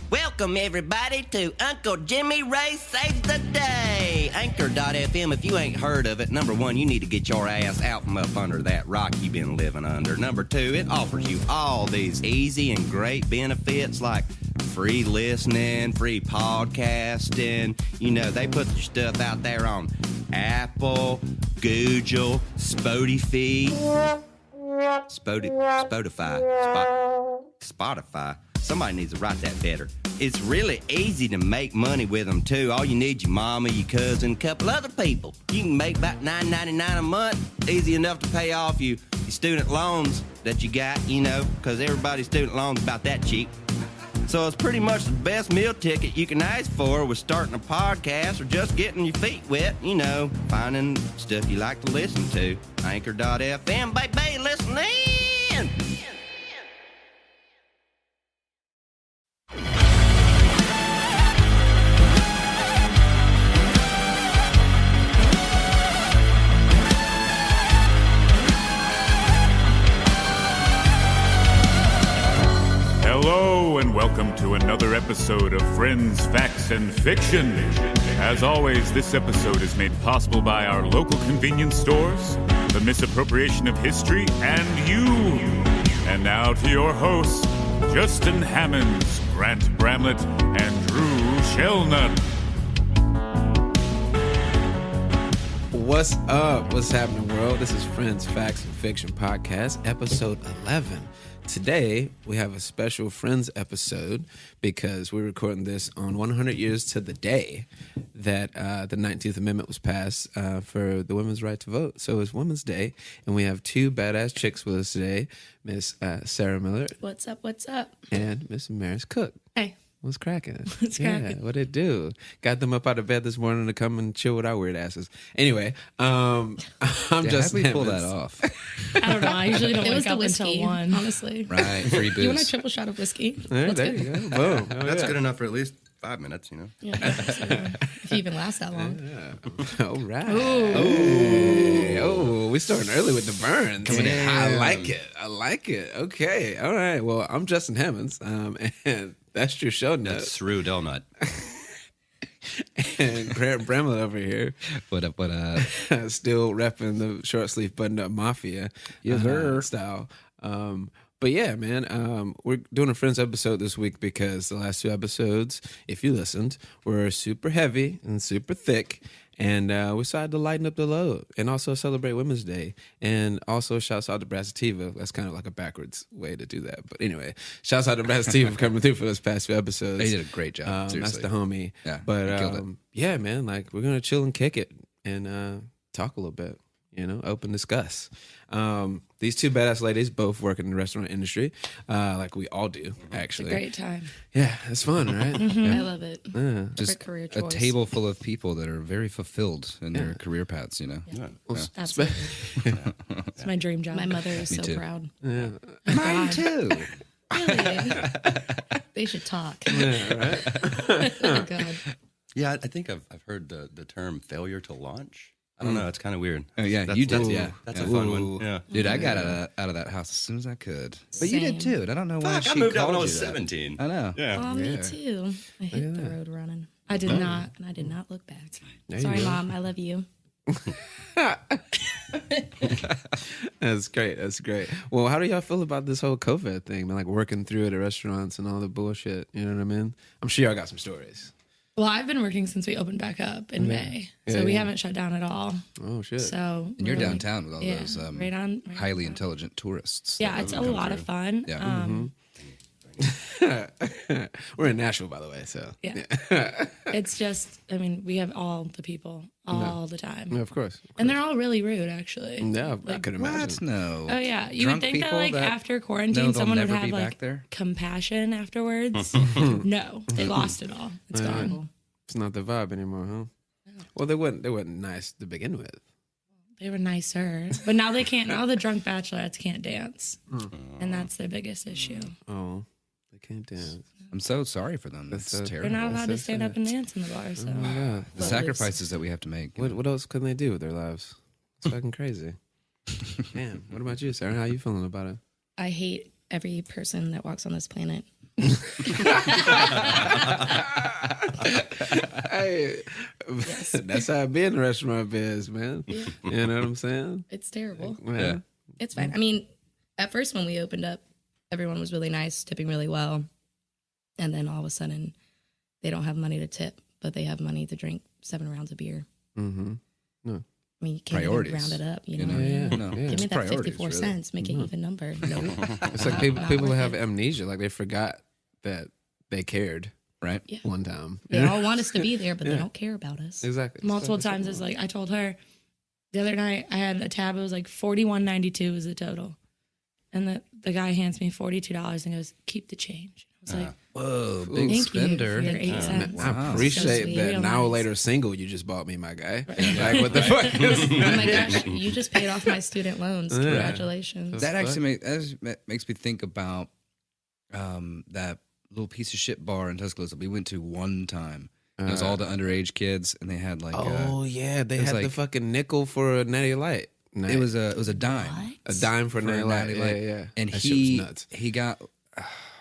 Welcome, everybody, to Uncle Jimmy Ray Saves the Day. Anchor.fm, if you ain't heard of it, number one, you need to get your ass out from up under that rock you've been living under. Number two, it offers you all these easy and great benefits like free listening, free podcasting. You know, they put your stuff out there on Apple, Google, Spotify. Spotify. Somebody needs to write that better. It's really easy to make money with them, too. All you need your mama, your cousin, a couple other people. You can make about $9.99 a month. Easy enough to pay off your student loans that you got, you know, because everybody's student loans about that cheap. So it's pretty much the best meal ticket you can ask for with starting a podcast or just getting your feet wet, you know, finding stuff you like to listen to. Anchor.fm, baby, listen in! Hello and welcome to another episode of Friends, Facts, and Fiction. As always, this episode is made possible by our local convenience stores, the misappropriation of history, and you. And now to your hosts, Justin Hammonds, Grant Bramlett, and Drew Shellnut. What's up? What's happening, world? This is Friends, Facts, and Fiction podcast, episode 11. Today, we have a special Friends episode because we're recording this on 100 years to the day that the 19th Amendment was passed for the women's right to vote. So it's Women's Day, and we have two badass chicks with us today, Miss Sarah Millard. What's up, what's up? And Miss Maris Cook. Hey. What's cracking? What's cracking? What'd it do? Got them up out of bed this morning to come and chill with our weird asses. Anyway, I'm just how do we pull that off? I don't know. I usually don't It was wake the up whiskey, until 1. honestly. Right, free booze. You want a triple shot of whiskey? There Let's you go. go. Boom. That's good enough for at least 5 minutes, you know? Yeah, so, if you even last that long. All right. Oh, we starting early with the burns. Coming in. I like it. Okay. All right. Well, I'm Justin Hammonds, and that's Drew Shellnut. That's Rue Delnut. And Grant Bramlett over here. What up? Still repping the short sleeve button up mafia style. But yeah, man, we're doing a Friends episode this week because the last two episodes, if you listened, were super heavy and super thick. And we decided to lighten up the load and also celebrate Women's Day. And also shouts out to Brassativa. That's kind of like a backwards way to do that. But anyway, shouts out to Brassativa for coming through for those past few episodes. They did a great job. That's the homie. Yeah, but killed it. yeah, man, like we're going to chill and kick it and talk a little bit. You know, open discuss. These two badass ladies both work in the restaurant industry, like we all do, actually. Great time. Yeah, it's fun, right? I love it. Just career a choice. table full of people that are very fulfilled in their career paths, you know? Yeah. Well, Absolutely. It's my dream job. My mother is so too. proud. Yeah. Mine too. Really? They should talk. Yeah, right? Oh, God. Yeah, I think I've heard the term failure to launch. I don't know. It's kind of weird. Oh, yeah, That's- you did. that's- Yeah. That's Yeah. a fun Ooh. one. Yeah. Dude, I got out of that house as soon as I could. But you did Same. too. And I don't know why Fuck, she I moved out called when I you was that. 17. I know. Yeah. Oh, me Yeah. too. I hit the road running. I did not, and I did not look back. There you Sorry, go. Mom. I love you. That's great. That's great. Well, how do y'all feel about this whole COVID thing, man? Like working through it at restaurants and all the bullshit. You know what I mean? I'm sure y'all got some stories. Well, I've been working since we opened back up in May, so Yeah, we yeah. haven't shut down at all. Oh shit. So And you're we're downtown with all yeah, those right on highly intelligent tourists. Yeah, that it's a come lot of through. fun. Yeah. We're in Nashville, by the way. So Yeah. It's just, I mean, we have all the people all the time. yeah, of course. And they're all really rude, actually. Yeah, I could imagine. What? No. Oh, yeah. You Drunk would think that, people like, that after know quarantine, they'll someone would never have, be back like, there? compassion afterwards. No, they lost it all. It's gone. It's not the vibe anymore, huh? Well, they wasn't nice to begin with. They were nicer. But now they can't, now the drunk bachelorettes can't dance. And that's their biggest issue. Oh, they can't dance. I'm so sorry for them. That's That's so- terrible. They're not allowed so to stand sad. up and dance in the bar, so. Oh my god. The sacrifices that we have to make. What else can they do with their lives? It's fucking crazy. Damn. What about you, Sarah? How you feeling about it? I hate every person that walks on this planet. Hey, that's how it be in the restaurant biz, man. Yeah. You know what I'm saying? It's terrible. Yeah. It's fine. I mean, at first when we opened up, everyone was really nice, tipping really well. And then all of a sudden, they don't have money to tip, but they have money to drink 7 rounds of beer. Mm-hmm. I mean, you can't even Priorities. round it up, you know? Yeah. No, Give me it's that priorities, 54 really. cents, make it even number. No. It's like people worth have it. amnesia, like they forgot that they cared Right? Yeah. one time. They all want us to be there, but they Yeah. don't care about us. Exactly. Multiple times. It's like, I told her the other night, I had a tab, it was like $41.92 was the total. And the guy hands me $42 and goes, keep the change. I was like, Whoa, big thank you spender. for your 8 cents. I Wow. appreciate So sweet. that Real now nice. later single you just bought me, my guy. Like, what the fuck is Oh my gosh, you just paid off my student loans. Congratulations. That actually makes me think about that little piece of shit bar in Tuscaloosa we went to one time. It was all the underage kids, and they had like Oh yeah, they it was had the like- fucking nickel for a Natty Light. it was a dime. a dime for a Natty Light. Yeah, yeah. And That shit was he nuts. he got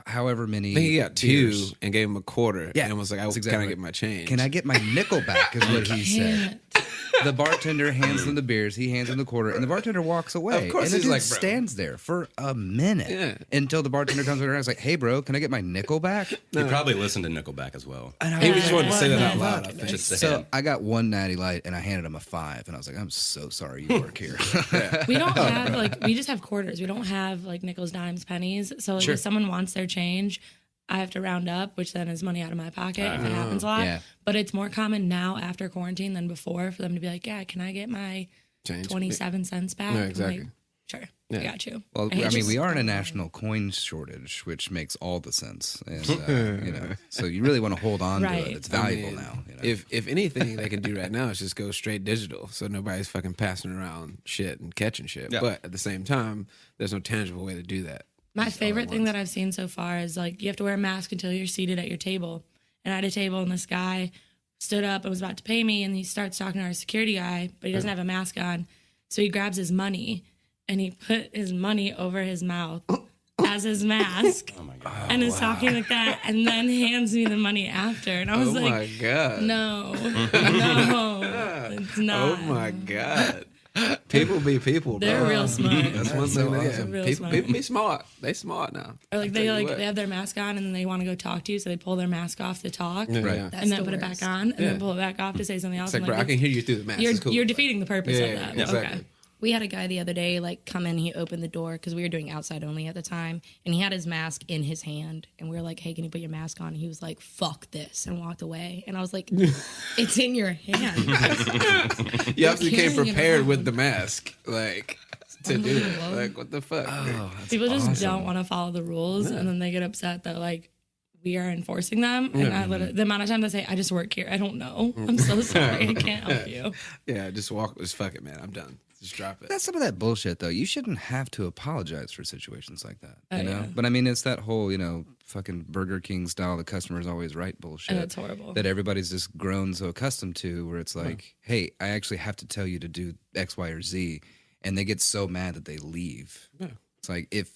however many. I think he got 2 beers. and gave him a quarter. Yeah, and was like, "I that's can exactly I right. get my change? Can I get my nickel back? Is what he said. Can't. The bartender hands them the beers. He hands them the quarter, and the bartender walks away. Of course and the he's dude like, bro. stands there for a minute until the bartender comes over and is like, "Hey, bro, can I get my nickel back?" He probably listened to Nickelback as well. He just wanted to say that out What loud. the I think. Just So saying. I got one Natty Light, and I handed him a 5, and I was like, "I'm so sorry you work here." We don't have like we just have quarters. We don't have like nickels, dimes, pennies. So like, if someone wants their change, I have to round up, which then is money out of my pocket if it happens a lot. Yeah. But it's more common now after quarantine than before for them to be like, "Yeah, can I get my Change. 27 cents back?" Yeah, I'm exactly. like, sure, I got you. Well, hate I mean, just- we are in a national coin shortage, which makes all the sense, and you know, so you really want to hold on to Right. it. It's valuable I mean, now. You know? If anything they can do right now is just go straight digital, so nobody's fucking passing around shit and catching shit. Yeah. But at the same time, there's no tangible way to do that. My favorite thing that I've seen so far is like you have to wear a mask until you're seated at your table. And I had a table, and this guy stood up and was about to pay me, and he starts talking to our security guy, but he doesn't have a mask on. So he grabs his money, and he put his money over his mouth as his mask, and is talking like that, and then hands me the money after. And I was Oh like, my god! no, it's not. Oh my god! People be people, bro. They're real smart. That's one thing. Real People, smart. people be smart. They smart now. Or like I'll they tell you what. they have their mask on and then they want to go talk to you, so they pull their mask off to talk, Yeah, Right. yeah. and then put it back on, and then pull it back off to say something else. It's like, I'm bro, I like, can hear you through the mask. you're It's cool. you're defeating the purpose Yeah, of yeah, that. yeah, exactly. Okay. We had a guy the other day like come in. He opened the door because we were doing outside only at the time, and he had his mask in his hand. And we were like, "Hey, can you put your mask on?" And he was like, "Fuck this," and walked away. And I was like, "It's in your hand." You obviously came carrying it prepared around. with the mask, like to do it. Unbelievable. Like what the fuck? Oh, that's People just awesome. don't want to follow the rules, and then they get upset that like we are enforcing them. And I literally, the amount of time they say, "I just work here," I don't know. I'm so sorry, I can't help you. Yeah, just walk. Just fuck it, man. I'm done. Just drop it. That's some of that bullshit, though. You shouldn't have to apologize for situations like that. You Oh, know, yeah. but I mean, it's that whole fucking Burger King style. The customer's always right bullshit. And it's horrible. That everybody's just grown so accustomed to, where it's like, hey, I actually have to tell you to do X, Y, or Z, and they get so mad that they leave. Yeah. It's like if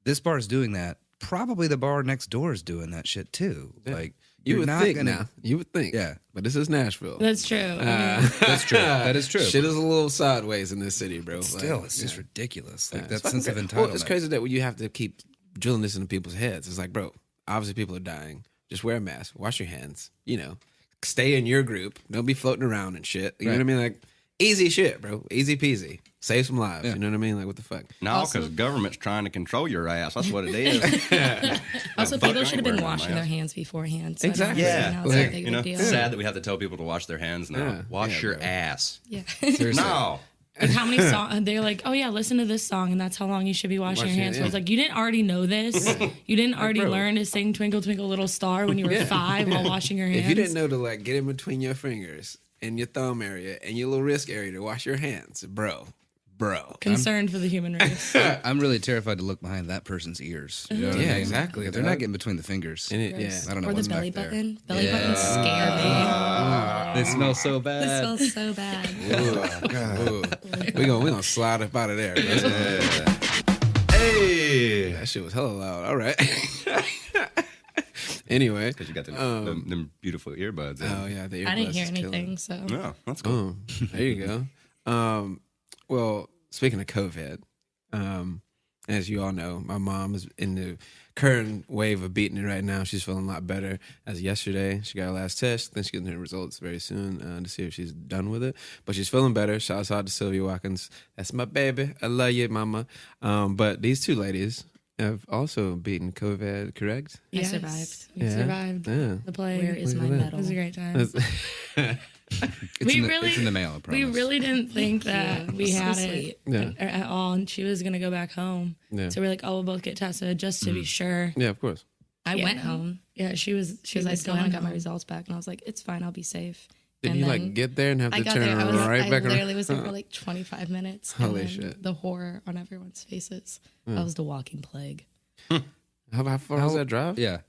this bar is doing that, probably the bar next door is doing that shit too. Yeah. Like You you're would not think gonna. now. You would think. Yeah. But this is Nashville. That's true. That's true. That is true. Shit is a little sideways in this city, bro. Still, Like, it's just yeah. ridiculous. Like Yeah, that it's fucking sense of cra- entitlement. Well, it's crazy that you have to keep drilling this into people's heads. It's like, bro, obviously people are dying. Just wear a mask. Wash your hands. Stay in your group. Don't be floating around and shit. You know what I mean? Like, easy shit, bro. Easy peasy. Save some lives. Yeah. You know what I mean? Like, what the fuck? No, because government's trying to control your ass. That's what it is. Also, Fuck, people I should have ain't been wearing my washing their mask. hands beforehand. So Exactly. Yeah, Now it's not a big you know, deal. it's sad that we have to tell people to wash their hands now. Yeah. Wash Yeah, your bro. ass. Yeah. Seriously. No. Like how many songs? They're like, "Oh yeah, listen to this song, and that's how long you should be washing your hands." yeah. So it's like you didn't already know this. You didn't already bro. learn to sing "Twinkle Twinkle Little Star" when you were 5 while washing your hands. If you didn't know to, like, get in between your fingers and your thumb area and your little wrist area to wash your hands, bro. concerned for the human race. I'm really terrified to look behind that person's ears. You know what I Yeah, mean? exactly, If they're dog. not getting between the fingers. And it, yeah. I don't know Or the what's belly back button. Belly buttons scare They smell so me. It bad. smells so bad. Ooh. We gonna slide up out of there, bro. Hey. That shit was hella loud. All right. Anyway. Because you got them beautiful earbuds. Oh, yeah. The I didn't earbuds hear is killing. anything, so. No, that's cool. There you go. Well, speaking of COVID, as you all know, my mom is in the current wave of beating it right now. She's feeling a lot better. As of yesterday, she got her last test. Then she's getting her results very soon to see if she's done with it. But she's feeling better. Shouts out to Sylvia Watkins. That's my baby. I love you, mama. But these two ladies have also beaten COVID, correct? I Yes. survived. Yeah. We survived Yeah. the plague. Where is Look my at that. It medal? was a great time. It's in the mail, I We promise. really didn't think that we So had sweet. it at all, and she was gonna go back home. Yeah. So we're like, oh, we'll both get tested just to be sure. Yeah, of course. I Yeah. went home Yeah, she was because I like, still going haven't got my home. results back, and I was like, it's fine, I'll be safe. Did And you then like get there and have I to got turn there. I right back literally around? was there for like 25 minutes. Holy and then shit. The horror on everyone's faces. That was the walking plague. How far was that drive? Yeah.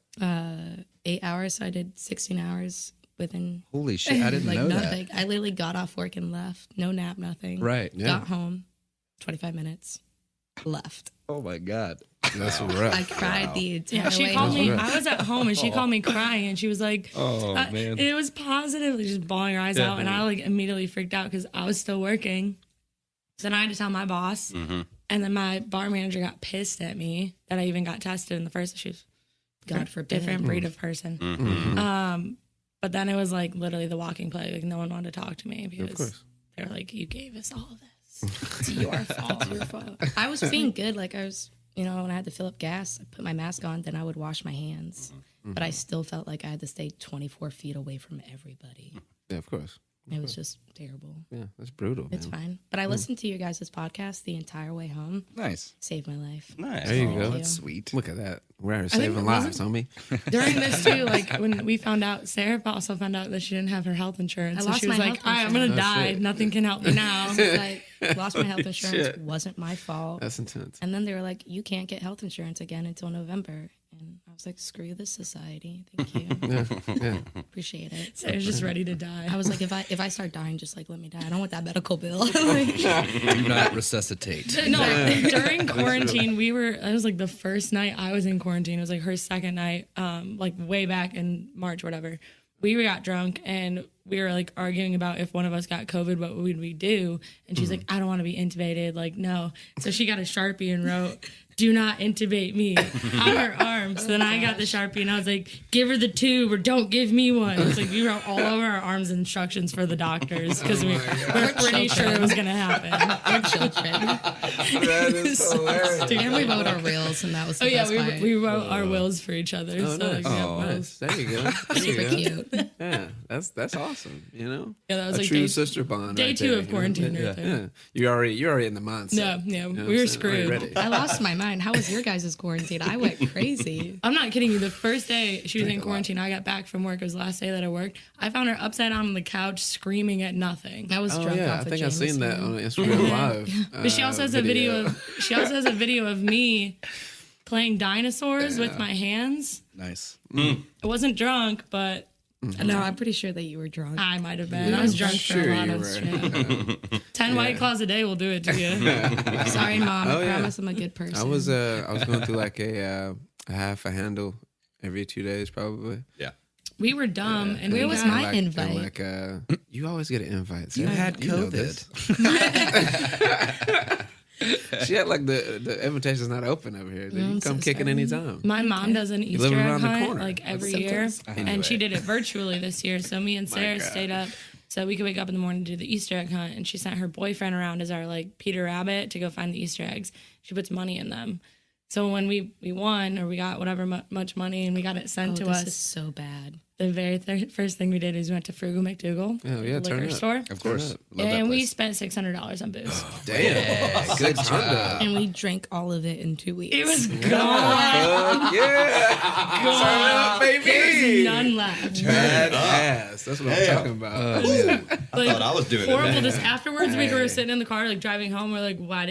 8 hours. So I did 16 hours within Holy shit, I didn't like know nothing. I literally got off work and left. No nap, nothing. that. Right. Yeah. Got home, 25 minutes, left. Oh my God. That's rough. I cried the entire Yeah, she way called home. me. I was at home and she called me crying and she was like, Oh, man. It was positively just bawling her eyes out. And I like immediately freaked out because I was still working. So then I had to tell my boss. Mm-hmm. And then my bar manager got pissed at me that I even got tested in the first. She was God a forbid. different breed of person. Mm-hmm. But then it was like literally the walking plague. Like no one wanted to talk to me Of because course. they were like, you gave us all this. It's your fault. It's your fault. I was being good. Like I was, when I had to fill up gas, I put my mask on, then I would wash my hands. But I still felt like I had to stay 24 feet away from everybody. Yeah, of course. It was just terrible. Yeah, that's brutal, man. It's fine. But I listened to your guys' podcast the entire way home. Nice. Saved my life. Nice. There you Thank go. you. That's sweet. Look at that. We're think saving it lives, wasn't- homie. During this too, like when we found out, Sarah also found out that she didn't have her health insurance. I So lost she was my like, health all right, I'm going to insurance. Oh, die. shit. Nothing can help me now. It's like, lost my health insurance. Shit. Wasn't my fault. That's intense. And then they were like, you can't get health insurance again until November. And I was like, screw this society. Thank you. Yeah. Appreciate it. Sarah's just ready to die. I was like, if I start dying, just like let me die. I don't want that medical bill. Do not resuscitate. No, during quarantine, it was like the first night I was in quarantine. It was like her second night, like way back in March, whatever. We got drunk and we were like arguing about if one of us got COVID, what would we do? And she's like, I don't want to be intubated. Like, no. So she got a Sharpie and wrote, do not intubate me on her arm. So then I got the Sharpie and I was like, give her the tube or don't give me one. It's like we wrote all over our arms instructions for the doctors because we're pretty sure it was going to happen. We're children. That is hilarious. And we wrote our reels, and that was the Oh yeah, best part. we wrote our wills for each other. Oh, so nice. like, yeah, Oh, wills. nice. There you go. There you Super go. cute. Yeah, that's awesome. You know, Yeah, that was a like true day- sister bond. Day right 2 there, of you know? quarantine right Yeah, there. you're already in the mindset. No, yeah, You know what we were I'm saying? Already screwed. ready. I lost my mind. How was your guys' quarantine? I went crazy. I'm not kidding you. The first day she was in quarantine, I got back from work. It was the last day that I worked. I found her upside down on the couch screaming at nothing. I was Oh drunk yeah, off I of think I've seen that Jameson. on Instagram Live. But she also has a video of me playing dinosaurs with my hands. Nice. I wasn't drunk, but No, I'm pretty sure that you were drunk. I might have been. I was drunk sure for a lot you of were. straight. 10 White Claws a day will do it to you. Sorry, Mom. Oh, I yeah. promise I'm a good person. I was going through like a half a handle every 2 days probably. Yeah. We were dumb, and Where we was got- my Like, invite? and like you always get an invite. You Sarah. had know COVID. this. She had like the invitation's not open over here. You can I'm come so kicking sorry. anytime. My mom does an Easter live egg around the hunt corner. like every That's year, sometimes. and she did it virtually this year. So me and Sarah God. stayed up so we could wake up in the morning to do the Easter egg hunt. And she sent her boyfriend around as our like Peter Rabbit to go find the Easter eggs. She puts money in them. So when we won or we got whatever much money and we got it sent Oh, to this us, is so bad. the very first thing we did is we went to Frugal McDougal, Oh, yeah, the turn liquor up. store, Of course. Love that and we place. spent $600 on booze. Damn, good job. And we drank all of it in 2 weeks. It was gone. Fuck yeah, turn up, There's baby. none left. Bad ass. That's what I'm talking about. Like, thought I was doing it. horrible. Just afterwards, we were sitting in the car, like driving home. We're like, why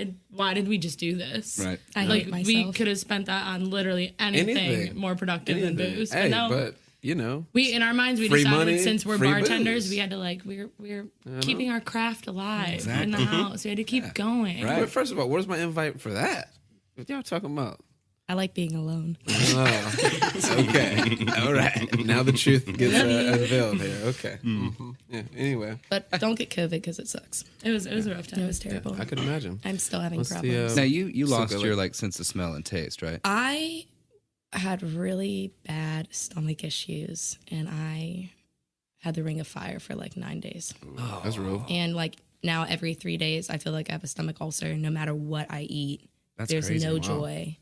did we just do this? Right. I Like hate we myself. could have spent that on literally anything, Anything. more productive than Anything. booze. Hey, but no, but you know, we in our minds we free decided money, since we're free bartenders, booze. we had to like we're keeping our craft alive in the Mm-hmm. house. We had to keep going. Right. but first of all, where's my invite for that? What y'all talking about? I like being alone. Oh, Okay. All right. Now the truth gets unveiled here. Okay. Mm-hmm. Yeah. Anyway, But don't get COVID because it sucks. It was a rough time. It was terrible. I could imagine. I'm still having What's the, problems. Now you lost good, your like sense of smell and taste, right? I had really bad stomach issues, and I had the ring of fire for like 9 days. Oh, that's real. And like now every 3 days, I feel like I have a stomach ulcer. No matter what I eat, That's there's crazy. no Wow. joy.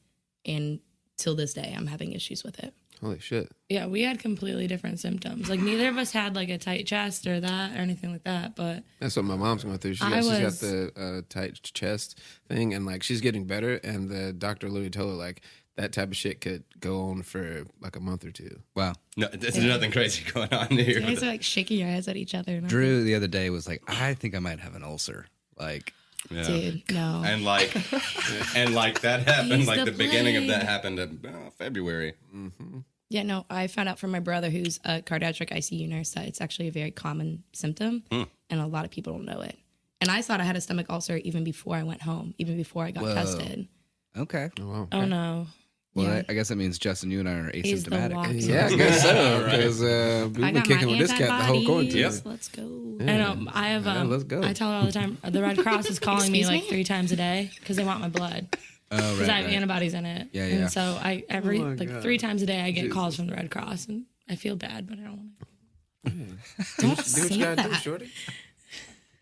And till this day, I'm having issues with it. Holy shit. Yeah, we had completely different symptoms. Like neither of us had like a tight chest or that or anything like that. But That's what my mom's going through. She's got the tight chest thing, and like she's getting better. And the doctor literally told her like that type of shit could go on for like a month or two. Wow. No, there's nothing crazy going on here. You guys are like shaking your heads at each other. And I'm Drew the other day was like, I think I might have an ulcer. Like, Yeah. like, dude, no. And like that happened. He's Like the the beginning of that plague. happened in February. Yeah, no, I found out from my brother who's a cardiac ICU nurse that it's actually a very common symptom, and a lot of people don't know it. And I thought I had a stomach ulcer even before I went home, even before I got Whoa. tested. okay. Oh, wow. oh no. Well, Yeah. I guess that means Justin, you and I are He's the asymptomatic. walk. Yeah, I guess so. Because we've I been got kicking my with this cat the whole quarantine. antibodies. Let's go. And I have Yeah, let's go. I tell her all the time the Red Cross is calling me Excuse like me? 3 times a day because they want my blood Oh, because right. I have right. antibodies in it. Yeah, yeah. And so I every Oh my like God. 3 times a day I get calls from the Red Cross and I feel bad, but I don't want to. Don't Do what say you gotta do, that. shorty.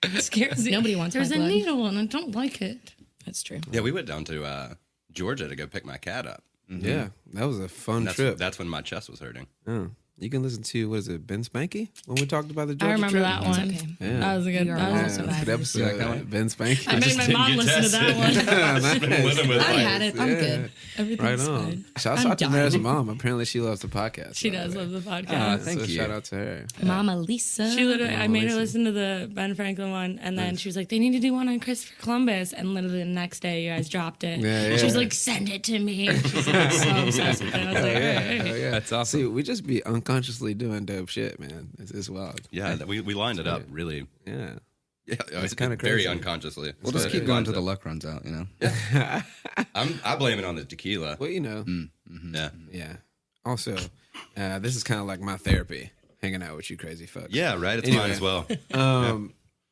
It scares me. Nobody wants There's my a blood. needle and I don't like it. That's true. Yeah, we went down to Georgia to go pick my cat up. Yeah, that was a fun That's, trip. that's when my chest was hurting. Oh. You can listen to, what is it, Ben Spanky? When we talked about the Georgia I remember trip? that It's one. okay. Yeah. That was a good. You are That Yeah, was also that's a good episode. You like that one? Ben Spanky. I made my didn't mom get listen to that one. Nice. I had it. I'm Yeah. good. Everything's Right on. fine. Shout I'm out to dying. Maris' mom. Apparently she loves the podcast. She by the does way. love the podcast. Ah, thank So you. shout out to her. Mama Lisa. She literally, I made her listen. listen to the Ben Franklin one, and then she was like, "They need to do one on Christopher Columbus." And literally the next day, you guys dropped it. Yeah, She was yeah. like, "Send it to me." She's like, so obsessed with it. I was like, "Hey." Oh, yeah. That's awesome. See, we just be unconsciously doing dope shit, man. It's wild. Yeah, we lined it up really. Yeah. Yeah, It's kinda very crazy. unconsciously. We'll just But keep it going lines until the up. luck runs out, you know? I blame it on the tequila. Well, you know, Yeah, yeah. Also, this is kind of like my therapy, hanging out with you crazy fucks. yeah, right. It's Anyway. mine as well.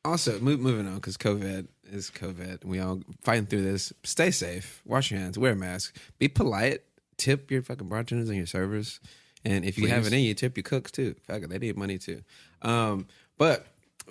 Also, moving on, because COVID is COVID. We all fighting through this. Stay safe. Wash your hands. Wear a mask. Be polite. Tip your fucking bartenders and your servers. And if you have it in you, tip your cooks too. Fuck it, they need money too.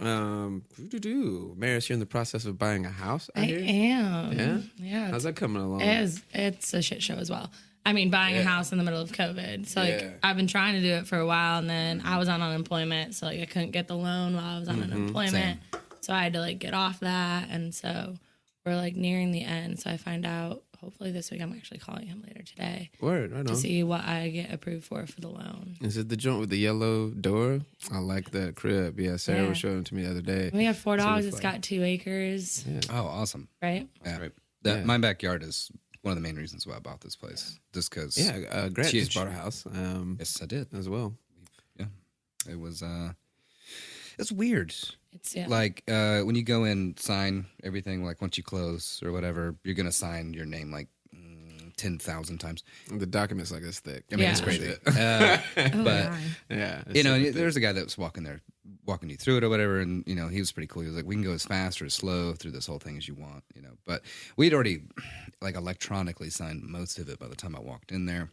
Maris, you're in the process of buying a house, I I hear? am. Yeah? Yeah. How's that coming along? It's a shit show as well. I mean, buying a Yeah. house in the middle of COVID. So like, Yeah. I've been trying to do it for a while, and then I was on unemployment, so like I couldn't get the loan while I was on unemployment. So I had to like get off that, and so we're like nearing the end. So I find out hopefully this week. I'm actually calling him later today Word, right to on. see what I get approved for the loan. Is it the joint with the yellow door? I like that crib. Yeah, Sarah Yeah. was showing it to me the other day. We have 4 dogs. So It's it's got 2 acres, Oh, awesome. right? Yeah. right. Yeah. My backyard is one of the main reasons why I bought this place. Just because. Yeah, Grant Huge. just bought a house Yes, I did. as well. It was, it's weird. It's yeah. Like, when you go in, sign everything, like once you close or whatever, you're going to sign your name like 10,000 times. The document's like this thick. I mean, it's Yeah. crazy. Oh, but, my. Yeah. it's you know, super and there's a guy that was walking you through it or whatever, and you know, he was pretty cool. He was like, "We can go as fast or as slow through this whole thing as you want," you know. But we'd already like electronically signed most of it by the time I walked in there,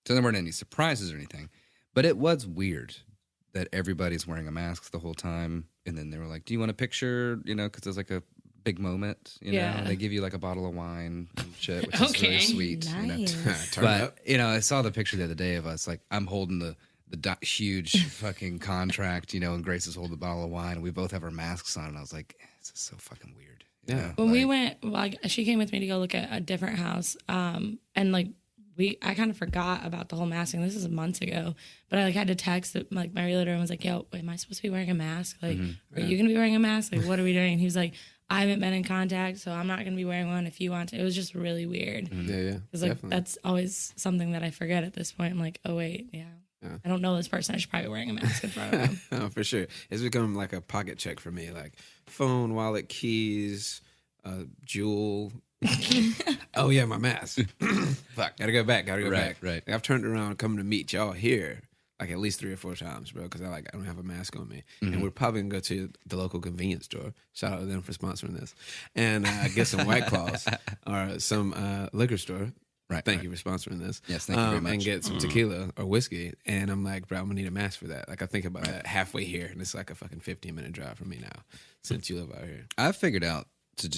so there weren't any surprises or anything. But it was weird that everybody's wearing a mask the whole time, and then they were like, "Do you want a picture?" You know, because there's like a big moment. You know, Yeah. they give you like a bottle of wine and shit, which is Okay. really sweet. You know? Nice. Turn But up. you know, I saw the picture the other day of us. Like, I'm holding the huge fucking contract, you know, and Grace is holding the bottle of wine, and we both have our masks on. And I was like, this is so fucking weird. you Yeah. know? When we Like, went, like she came with me to go look at a different house, and like I kind of forgot about the whole masking. This is months ago, but I like had to text like my realtor and was like, "Yo, am I supposed to be wearing a mask? Like, are you gonna be wearing a mask? Like, what are we doing?" And he was like, "I haven't been in contact, so I'm not gonna be wearing one if you want to." It was just really weird Yeah. because like Definitely. that's always something that I forget at this point. I'm like, "Oh wait, yeah. I don't know this person. I should probably be wearing a mask in front of them." Oh, for sure. It's become like a pocket check for me. Like phone, wallet, keys, jewel, Oh yeah, my mask. Fuck, gotta go back. Right. Like, I've turned around coming to meet y'all here like at least 3 or 4 times, bro, because I don't have a mask on me, and we're probably gonna go to the local convenience store. Shout out to them for sponsoring this, and get some White Claws or some liquor store. Right. Thank you for sponsoring this. Yes, thank you very much. And get some tequila or whiskey. And I'm like, bro, I'm gonna need a mask for that. Like, I think about that halfway here, and it's like a fucking 15-minute drive for me now, since you live out here. I've figured out to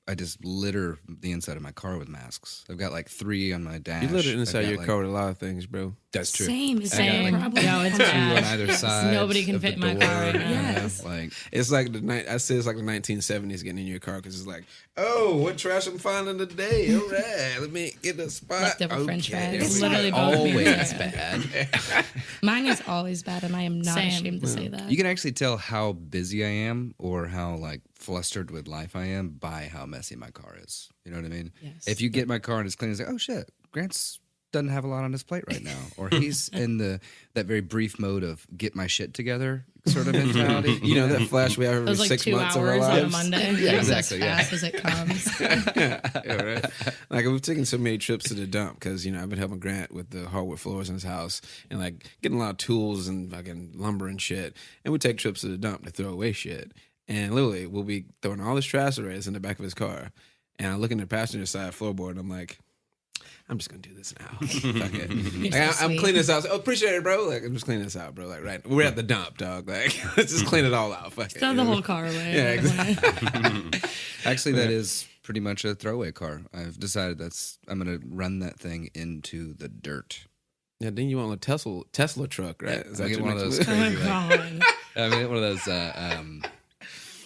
I just litter the inside of my car with masks. I've got like 3 on my dash. You live inside I've got, your like, car with a lot of things, bro. That's true. Same. Is Same. that a problem? No, it's 2 bad. on either side. Nobody can of fit the in my car door. right now. Yes. Like, It's like I say it's like the 1970s getting in your car because it's like, oh, what trash I'm finding today? All right, let me get a spot. Leftover French fries. It's literally both always meals. bad. Mine is always bad, and I am not Same. ashamed to say that. You can actually tell how busy I am or how like flustered with life I am by how messy my car is. You know what I mean? Yes. If you get my car and it's clean, it's like, oh shit, Grant's doesn't have a lot on his plate right now, or he's in that very brief mode of get my shit together sort of mentality. You know that flash we have every It was like 6 2 months of our hours on a lives. Monday. Yeah, It's exactly. as fast as it comes. Yeah, right. Like we've taken so many trips to the dump because I've been helping Grant with the hardwood floors in his house and like getting a lot of tools and fucking lumber and shit. And we take trips to the dump to throw away shit. And literally, we'll be throwing all this trash arrays in the back of his car. And I look in the passenger side floorboard and I'm like, I'm just gonna do this now. Fuck it. Like, I'm sweet. cleaning this out. Oh, appreciate it, bro. Like I'm just cleaning this out, bro. Like right, we're at the dump, dog. Like let's just clean it all out. Fuck it. Throw the whole car away. Yeah, exactly. Actually, that is pretty much a throwaway car. I've decided I'm gonna run that thing into the dirt. Yeah, then you want a Tesla truck, right? Is I get your one of next those move? Oh crazy, my like, God. I mean, one of those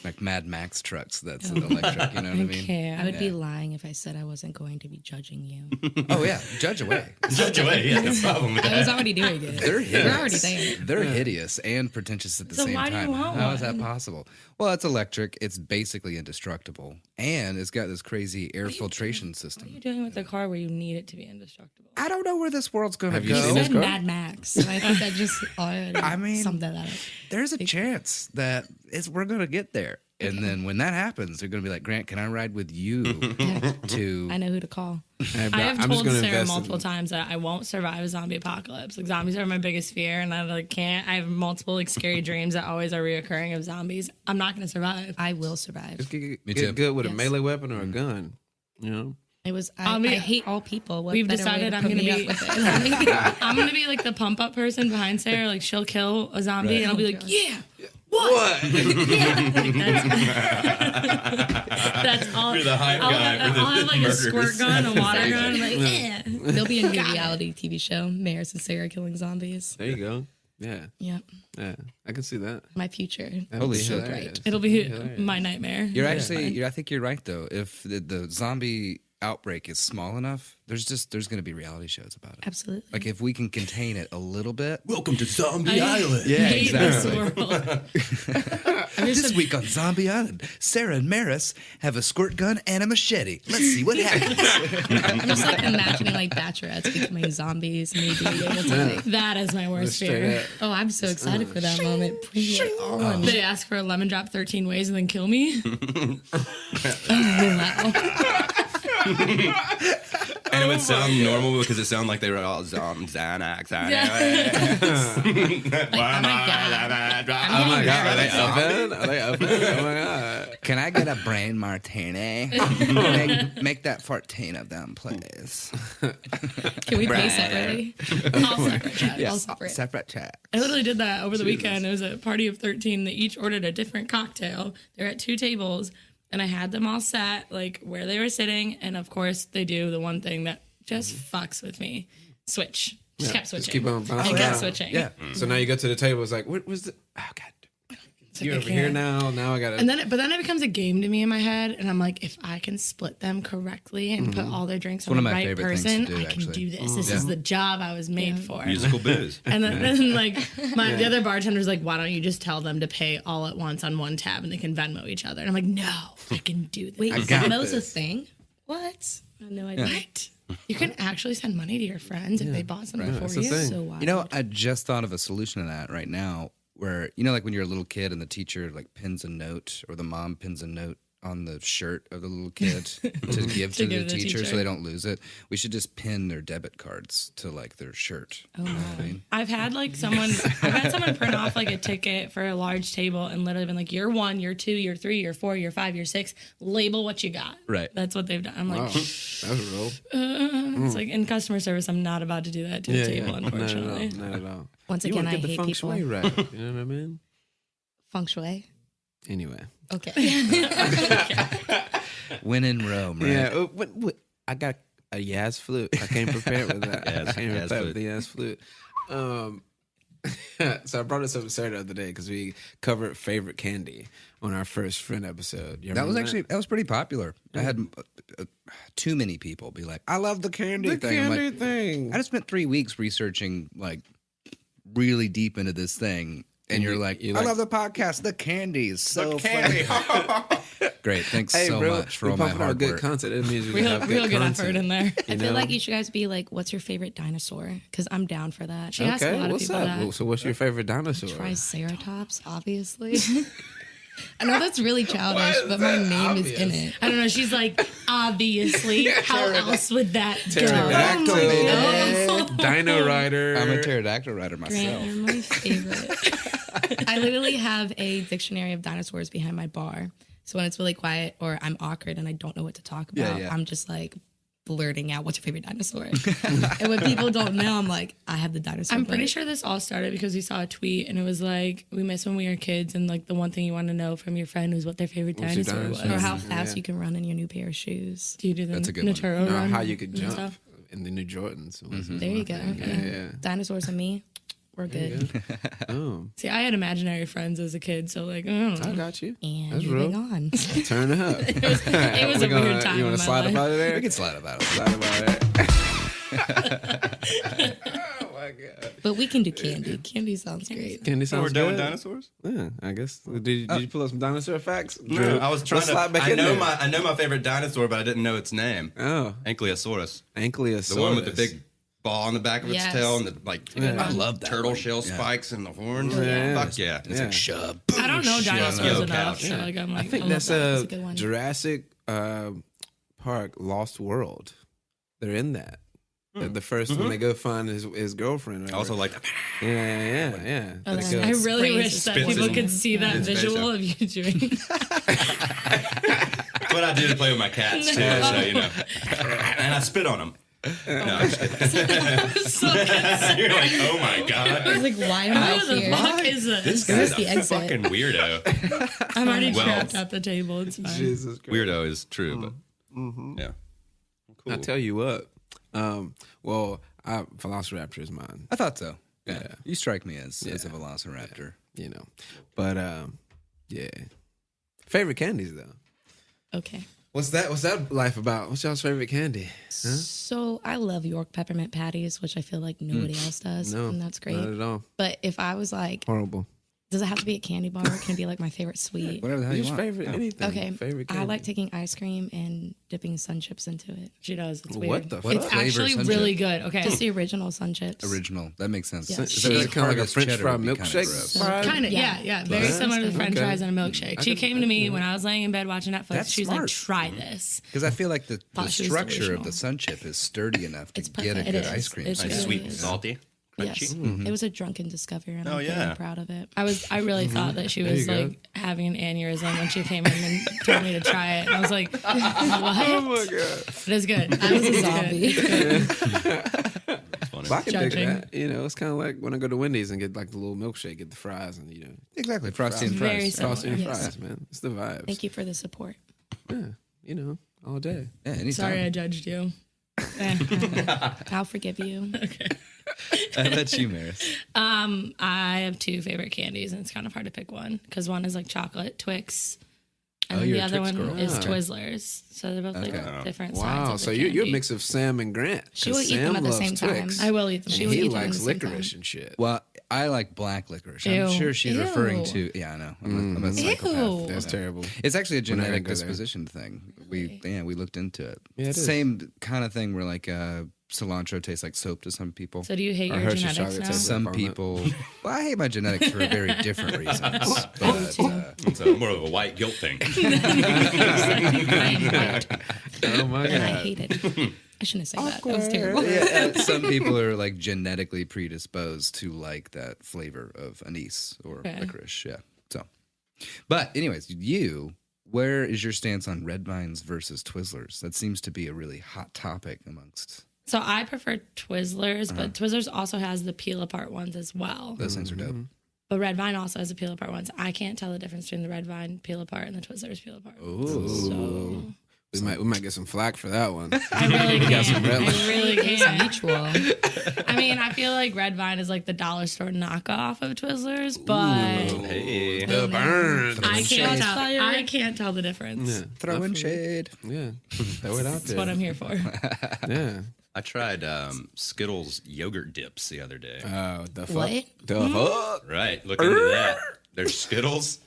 like Mad Max trucks. That's an electric. You know what I mean? can't. I would be lying if I said I wasn't going to be judging you. Oh yeah, judge away. Judge away. Yeah, no problem with I that. was already doing it. They're hideous. We're already there. They're hideous and pretentious at the So same why do you time. want How is that one? possible? Well, it's electric. It's basically indestructible, and it's got this crazy air filtration What are you system. doing with the car where you need it to be indestructible? I don't know where this world's going to Have you go. seen You this said car? Mad Max. So I think that just already I mean, summed that up. There's a chance that we're going to get there. And then when that happens, they're going to be like, Grant, can I ride with you to... I know who to call. Hey, bro, I have I'm just told gonna Sarah invest multiple in, times that I won't survive a zombie apocalypse. Like zombies are my biggest fear, and I like can't. I have multiple like scary dreams that always are reoccurring of zombies. I'm not gonna survive. I will survive. Just get Me too. good with a Yes. melee weapon or a gun. You know? It was. I'll I be- hate all people. What We've better way decided to I'm put gonna me be. up with it? I'm gonna be like the pump up person behind Sarah. Like she'll kill a zombie, Right. and I'll be Oh, like, God. yeah. What? Yeah, like that's all. You're the hype I'll, guy for the I'll have like a murders. squirt gun, a water gun. I'm like, yeah. There'll be a new Got it. reality TV show, Maris and Sarah killing zombies. There you go. Yeah. Yep, Yeah. I can see that. my future. That would Holy be shit. hilarious. It'll be Hilarious. my nightmare. You're actually, I think you're right though. If the zombie outbreak is small enough, there's going to be reality shows about it. Absolutely. Like if we can contain it a little bit. Welcome to Zombie I Island. Yeah, hate this exactly. world. This week on Zombie Island, Sarah and Maris have a squirt gun and a machete. Let's see what happens. I'm just like imagining like bachelorettes becoming zombies, maybe able to. Like, That is my worst Straight fear. up. oh, I'm so excited for that moment. Bring it on. They ask for a lemon drop 13 ways and then kill me. Wow. And it would sound normal because it sounded like they were all Xanax. Like, oh my god. Oh my god, are they open? Are they open? Oh my god. Can I get a brain martini? make that 14 of them, please. Can we pay separately? All separate. Chat. All separate. Separate check. I literally did that over the weekend. It was a party of 13. They each ordered a different cocktail. They're at 2 tables, and I had them all sat like where they were sitting. And of course, they do the one thing that just fucks with me: switch. Just kept switching. Just keep on bouncing I kept around. switching. Yeah. So now you go to the table. It's like, what was the? Oh god. It's You're like, I over here can't. now. Now I gotta. And then, but then it becomes a game to me in my head, and I'm like, if I can split them correctly and put all their drinks one on of the my right favorite things to person, do, I can actually. do this. This is the job I was made for. Musical booze. And then like the other bartender's like, why don't you just tell them to pay all at once on one tab and they can Venmo each other? And I'm like, no, I can do this. Wait, got Venmo's a this. thing? What? I had no idea. What? You can actually send money to your friends if they bought something for That's the you. thing. So wild. You know, I just thought of a solution to that right now where, like when you're a little kid and the teacher like pins a note or the mom pins a note on the shirt of the little kid to give to the teacher so they don't lose it. We should just pin their debit cards to like their shirt. Oh, no. I've had someone print off like a ticket for a large table and literally been like, you're 1, you're 2, you're 3, you're 4, you're 5, you're 6. Label what you got. Right. That's what they've done. I'm like, That's a roll. it's like in customer service, I'm not about to do that to a table, unfortunately. Not at all. Once You again, wanna I get the hate feng people. shui right. You know what I mean? Feng shui. Anyway. Okay. When in Rome, right? Yeah. I got a Yaz flute. I came prepared with that. I came Yaz prepared with the Yaz flute. So I brought this up to Sarah the other day because we covered favorite candy on our first friend episode. You That was remember that was pretty popular. I had too many people be like, "I love the candy the thing." I'm candy like, thing. I just spent 3 weeks researching like really deep into this thing, and you're like, "I love the podcast. The candy is so funny." Great, thanks Hey, so bro, much for we all my pumping out hard good work. content. It means we Real have good content. effort in there. I feel like you should guys be like, what's your favorite dinosaur? Because I'm down for that. She asked a lot of what's people up? that. So what's your favorite dinosaur? Triceratops, obviously. I know that's really childish, but my name is in it. I don't know. She's like, obviously. How else would that go? Pterodactyl, Oh my God. Dino Rider. I'm a pterodactyl rider Grant, myself. you're my favorite. I literally have a dictionary of dinosaurs behind my bar. So when it's really quiet or I'm awkward and I don't know what to talk about, Yeah. I'm just like blurting out, what's your favorite dinosaur? And when people don't know, I'm like, I have the dinosaur. I'm pretty book. sure this all started because we saw a tweet and it was like, we miss when we were kids and like the one thing you want to know from your friend was what their favorite What's your dinosaur was. dinosaur? Or how fast you can run in your new pair of shoes. Do you do the That's a good one. Naturo No, run? how you could and jump stuff? in the new Jordans. There you go. Yeah. Dinosaurs and me, we're good. Oh, See, I had imaginary friends as a kid, so like, I don't know. I got you. And That's moving real. on. Turn it up. It was a weird time You in want to my slide life. about it there? We can slide about it. Slide about it. Oh my god. But we can do candy. Candy sounds great. Candy We're sounds done good. with dinosaurs? Yeah, I guess. Did you pull up some dinosaur facts? No, Drew? I was trying Let's slide to. back I in know there. I know my favorite dinosaur, but I didn't know its name. Oh, Ankylosaurus, Ankylosaurus. the one with the big ball on the back of its Yes. tail and the like. Yeah. I love that turtle one. shell Yeah. spikes and the horns. Yeah. Fuck yeah! It's like shove. I don't know dinosaurs Yo, enough, couch. so like I'm like, I think love that's that. That's a a good one. Jurassic Park Lost World. They're in that. The first one they go find his girlfriend. Or Also, like yeah. Oh, They that's go- I really Sprays wish his that spits people in- could see that in his face, visual yeah. of you doing. what I do to play with my cats too. So you know, and I spit on them. No, I'm just kidding. You're like, oh my I god, was like, why am I What the here? fuck is this this? guy's the a exit? fucking weirdo. I'm already Well- trapped at the table. It's fine. Jesus Christ. Weirdo is true, but yeah, cool. I tell you what. Velociraptor is mine. I thought so. Yeah. You strike me as a velociraptor. You know, but yeah. Favorite candies though. Okay. What's that life about? What's y'all's favorite candy? So I love York peppermint patties, which I feel like nobody else does. No, And that's great. not at all. But if I was like, Horrible. does it have to be a candy bar? Can it be like my favorite sweet? Whatever the hell you Who's want. favorite anything? Okay. Favorite I candy. like taking ice cream and dipping sun chips into it. She does. It's What weird. the What fuck? It's flavor actually sun really chip? good. Okay. Just the original sun chips. Original. That makes sense. Yeah. Is So is it kind of like a Harvest French cheddar fry would be kinda milkshake? gross. fry? Kind of, yeah. Very Yeah. similar to French Okay. fries and a milkshake. She came to me when I was laying in bed watching Netflix. That's She was like, smart. try this. Because I feel like the Thought she was structure of delusional. the sun chip is sturdy enough to It's get a perfect. good It ice is. cream. It's Nice, really sweet, is. salty, Yes. crunchy. It was a drunken discovery, and Oh, I'm yeah. very proud of it. I really thought that she was you go. like having an aneurysm when she came in and told me to try it. And I was like, what? Oh my god. It is good. I was a It's zombie. good. Well, I can dig Judging. that. You know, it's kind of like when I go to Wendy's and get like the little milkshake, get the fries, and you know, Exactly. Frosty and Very fries. similar. frosty and Yes. fries, man. It's the vibes. Thank you for the support. Yeah, you know, all day. Yeah, anytime. Sorry I judged you. I'll forgive you. I bet you, Maris. I have two favorite candies, and it's kind of hard to pick one because one is like chocolate Twix, and Oh, then you're the a other Twix one girl. is Ah. Twizzlers. So they're both Okay. like different sides. Wow, of the so you're a candy. mix of Sam and Grant. She 'cause will eat them Sam at the loves same time. Twix, I will eat them. and She will he eat them at likes the same licorice time. and shit. Well, I like black licorice. Ew. I'm sure she's referring Ew. to. Yeah, I know. I'm a psychopath. Ew. That's terrible. It's actually a We're not genetic gonna go there. disposition thing. We looked into it. Yeah, it is. Same kind of thing where like cilantro tastes like soap to some people. So do you hate Or your Hershey's genetics chocolate now? tastes Some like people. Well, I hate my genetics for very different reasons. But, It's more of a white guilt thing. I am white, Oh my and I god. hate it. I shouldn't say that. That was terrible. yeah, some people are like genetically predisposed to like that flavor of anise or Okay. licorice. Yeah. So, but anyways, where is your stance on red vines versus Twizzlers? That seems to be a really hot topic amongst. So I prefer Twizzlers, but Twizzlers also has the peel apart ones as well. Those things are dope. But Red Vine also has the peel apart ones. I can't tell the difference between the Red Vine peel apart and the Twizzlers peel apart. Ooh. So We might get some flack for that one. I really can't. red I really It's can't. mutual. I mean, I feel like Red Vine is like the dollar store knockoff of Twizzlers, but Hey. The burn. I can't tell. Fire. I can't tell the difference. Yeah. Throwing shade. Yeah. Throw it out That's there. what I'm here for. Yeah. I tried Skittles yogurt dips the other day. Oh, the fuck. What? The fuck. Right, look into that. They're Skittles,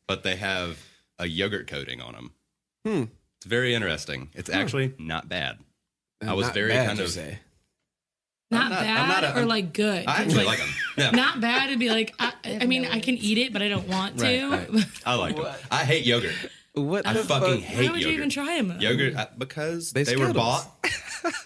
but they have a yogurt coating on them. It's very interesting. It's actually not bad. I was Not very bad, kind you of. say. Not I'm bad not a- or like good. I actually Like, like them. Yeah, Not bad. It'd be like I mean, I can eat it, but I don't want to. Right, right. I like them. I hate yogurt. What I the fucking fuck? hate Why would you yogurt. even try them? Yogurt because They they were Skittles. bought.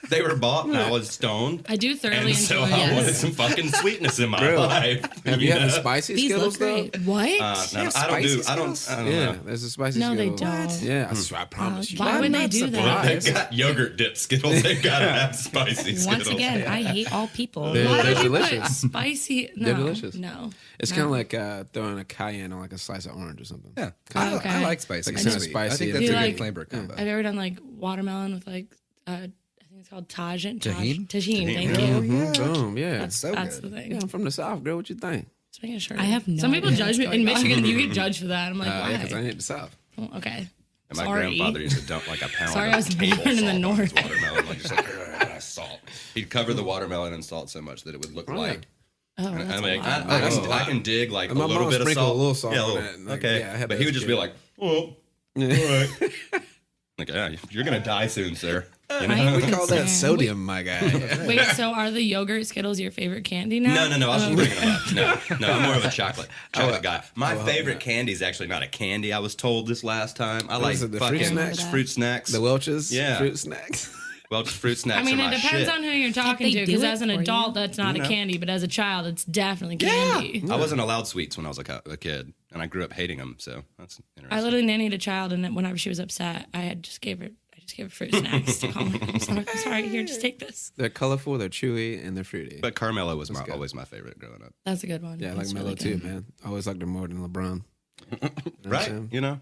They were bought, and I was stoned. I do thoroughly And so enjoy I it. wanted some fucking sweetness in my Bro, life. Have you had the know? spicy These Skittles look though? great. What? No, have I don't do. spicy I don't. Skittles? I don't Yeah, know. there's a spicy No, they Skittles. don't. Yeah, I promise you. Why I'm would they not do that? surprised. They got yogurt dip Skittles. They've got to have spicy Skittles. Once again, I hate all people. They're- Why they're would you put delicious. spicy? No, They're delicious. No, It's kind of like throwing a cayenne on like a slice of orange or something. Yeah, Okay. I like spicy. Like and kinda sweet. spicy I think and that's a You good like- flavor combo. I've ever done like watermelon with like I think it's called Tajin. Tajin? Tajin. Thank Oh, you. yeah. Boom, yeah. That's so that's good. the thing. Yeah, I'm from the South, girl. What you think? Just making sure. I have no Some people idea judge me what's in going on. Michigan. You get judged for that. I'm like, why? Yeah, because I hate the South. Oh, okay. And my Sorry. grandfather used to dump like a pound Sorry, of I was table born in the salt on his North. watermelon, like just like salt. He'd cover the watermelon in salt so much that it would look like. Oh, I that's mean, a lot. I can dig like My a little mom bit of sprinkled salt. a little salt yeah, on little- that, like, okay, yeah, I had but that he would as just a be kid. like, "Oh, all right." Like, yeah, you're gonna die soon, sir. You know? I'm We call that concerned. sodium, my guy. Wait, so are the yogurt Skittles your favorite candy now? No. I was just bringing them up. No, I'm more of a chocolate Oh, guy. My favorite candy is actually not a candy. I was told this last time. I like is it, the fucking fruit snacks? fruit snacks. The Welch's Yeah. fruit snacks. Well, just fruit snacks. I mean, are it my depends shit. on who you're talking they to. do Because it as an for adult, you? that's not a candy, but as a child, it's definitely candy. I wasn't allowed sweets when I was a kid, and I grew up hating them. So that's interesting. I literally nannied a child, and then whenever she was upset, I just gave her fruit snacks to calm her. I'm sorry. Here, just take this. They're colorful, they're chewy, and they're fruity. But Carmelo was always my favorite growing up. That's a good one. yeah, I like That's Mellow really too, good. man. I always liked her more than LeBron. Right? You know?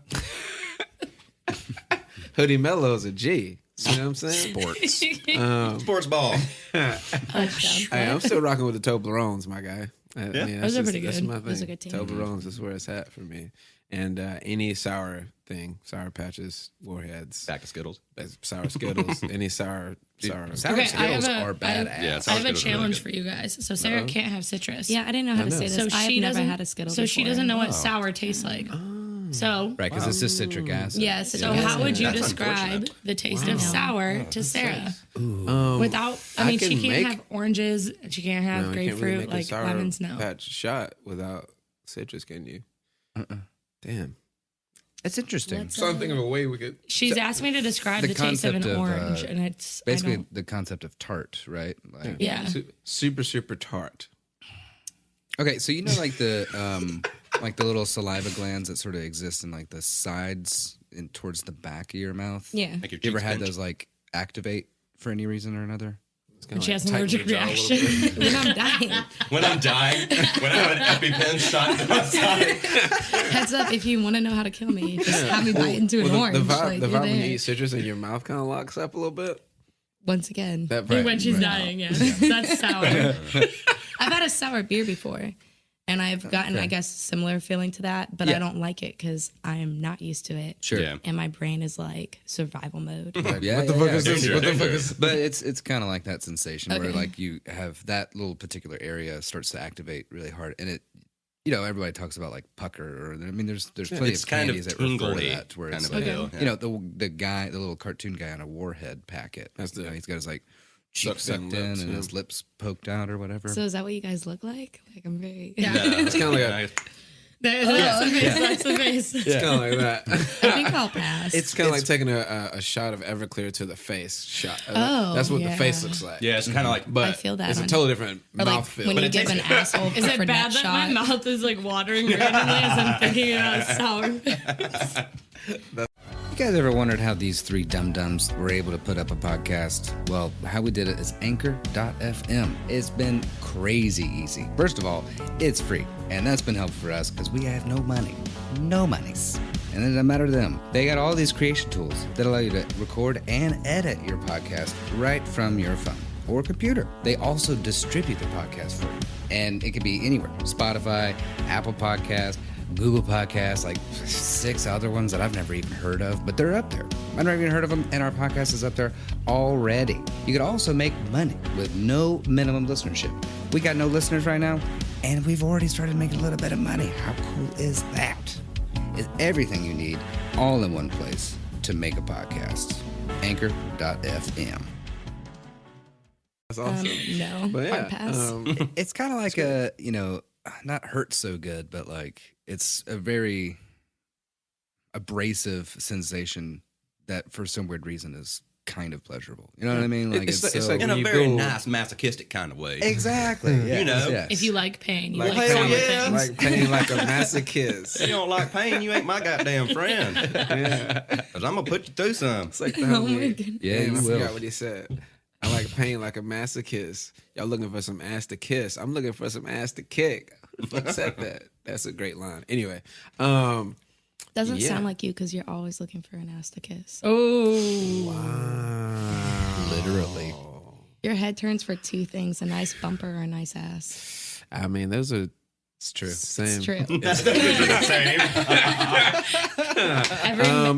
Hoodie Mello's a G. See what I'm saying? Sports. Sports ball. Hey, I'm still rocking with the Toblerones, my guy. Those are pretty That's good. my thing. Those are good too. Toblerones is where it's at for me. And any sour thing, Sour Patches, Warheads, Back of Skittles. Sour Skittles, any sour. Sour Okay, Skittles are badass. Yeah, I sour have a Skittles are really challenge good. for you guys. So Sarah can't have citrus. Yeah, I didn't know how to say this. So I've she never doesn't had a Skittle So she before. doesn't know what sour tastes like. So Right, because it's just citric acid. Yes. So how would you That's describe unfortunate. the taste of sour to Sarah? Um, Without, I I mean, she can can't make- have oranges. She can't have no, you can't grapefruit. really make a Like sour lemons, no. patch shot without citrus, can you? Damn. It's interesting. So I'm thinking of a way we could. She's asked me to describe the the taste of an concept of, orange, and it's I Basically, don't- the concept of tart, right? Like, yeah. Super tart. Okay, so you know, like the little saliva glands that sort of exist in like the sides and towards the back of your mouth. Yeah. Make your You ever cheeks had pinch. those like activate for any reason or another? And she has an allergic reaction. Then I'm dying. When I'm dying, when I have an EpiPen shot to my side. Heads up, if you want to know how to kill me, just have me bite into an orange. The vibe, like, the you're vibe when you there. eat citrus and your mouth kind of locks up a little bit. Once again, That vibe, When she's right. dying, yeah. That's sour. I've had a sour beer before, And I've gotten, I guess, similar feeling to that, but I don't like it because I am not used to it. Sure. Yeah. And my brain is like survival mode. Like, Yeah, what the yeah, fuck yeah. is this? What the fuck is? But it's kind of like that sensation where Okay. like you have that little particular area starts to activate really hard, and it, everybody talks about like pucker, or I mean, there's plenty It's of kind candies of that refer to tingly that, where kind it's of a like, deal. the little cartoon guy on a Warhead packet. That's the- he's got his like cheek Sucked in sucked in lips, and yeah. his lips poked out or whatever. So is that what you guys look like? Like I'm very... It's kind of like That's the face. it's kind of like that. I think I'll pass. It's kind of like taking a shot of Everclear to the face. Shot. Oh, That's what yeah. the face looks like. Yeah, it's kind of like. But I feel that it's a on- totally different or like mouthfeel. when you give an asshole Is it for bad that my mouth is like watering randomly as I'm thinking about sour? You guys ever wondered how these three dum-dums were able to put up a podcast? Well, how we did it is Anchor.fm. It's been crazy easy. First of all, it's free, and that's been helpful for us because we have no money. No monies. And it doesn't matter to them. They got all these creation tools that allow you to record and edit your podcast right from your phone or computer. They also distribute the podcast for you. And it can be anywhere. Spotify, Apple Podcasts, Google Podcasts, like 6 other ones that I've never even heard of, but they're up there. I've never even heard of them, and our podcast is up there already. You could also make money with no minimum listenership. We got no listeners right now, and we've already started making a little bit of money. How cool is that? It's everything you need all in one place to make a podcast. Anchor.fm. That's awesome. No, But hard pass. It's kind of like a, not hurt so good, but like it's a very abrasive sensation that for some weird reason is kind of pleasurable. You know what I mean? Like It's it's, like in a when you very go- nice masochistic kind of way. exactly. Yes, You know, yes. If you like pain, you Like, like hell sour yeah. things. like paying like a masochist. If you don't like pain, you ain't my goddamn friend. Yeah. Because I'm going to put you through some. It's like the Oh my homie. goodness. Yeah, Damn, you I will. forgot what he said. I like pain like a masochist. Y'all looking for some ass to kiss. I'm looking for some ass to kick. Who the fuck said that? That's a great line. Anyway, Doesn't yeah. sound like you because you're always looking for an ass to kiss. Oh, Literally. Your head turns for two things: a nice bumper or a nice ass. I mean, those are It's true. same. It's true.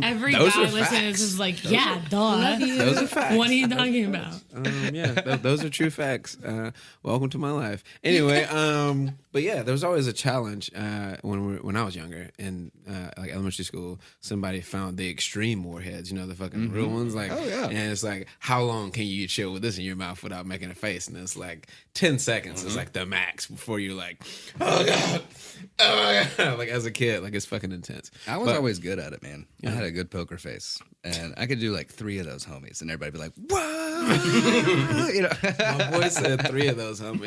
every those guy are listening to facts. this is like, yeah, duh. Those are facts. What are you talking about? Yeah, those are true facts. Welcome to my life. Anyway, but yeah, there was always a challenge when I was younger in like elementary school. Somebody found the extreme warheads, the fucking real ones. Like, Oh, yeah. and it's like, how long can you chill with this in your mouth without making a face? And it's like 10 seconds is like the max before you're like, oh god, oh my god. Like as a kid, like it's fucking intense. I was But- always good at it, man. I had a good poker face, and I could do like 3 of those homies, and everybody'd be like, "What?" My boy said 3 of those, homie.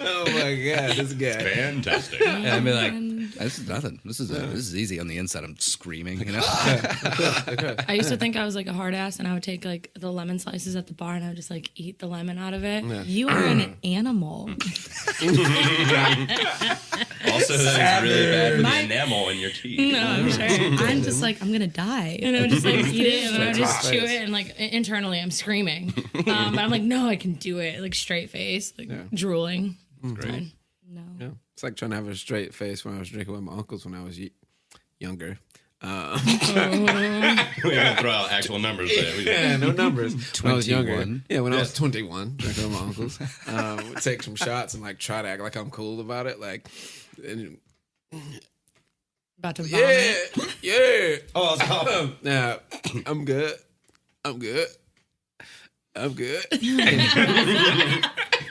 Oh my god, this guy. Fantastic. And I'd be like, "This is nothing. This is easy." On the inside, I'm screaming. I used to think I was like a hard ass, and I would take like the lemon slices at the bar, and I would just like eat the lemon out of it. You are an animal. Also, that is really bad for the enamel in your teeth. No, I'm sure. I'm just like, I'm gonna die. And I would just like eat it, and I would just Straight chew face. it, and like internally I'm screaming, but I'm like, no, I can do it, like straight face, like drooling. Fine. No. Yeah. It's like trying to have a straight face when I was drinking with my uncles when I was younger. We don't throw out actual numbers there. We Yeah, no numbers. When I was younger. 21. Yeah, when I was 21, drinking with my uncles. Would take some shots and like try to act like I'm cool about it. Like, and, About to vomit. yeah. Oh, I was coughing. Nah, I'm good. I'm good.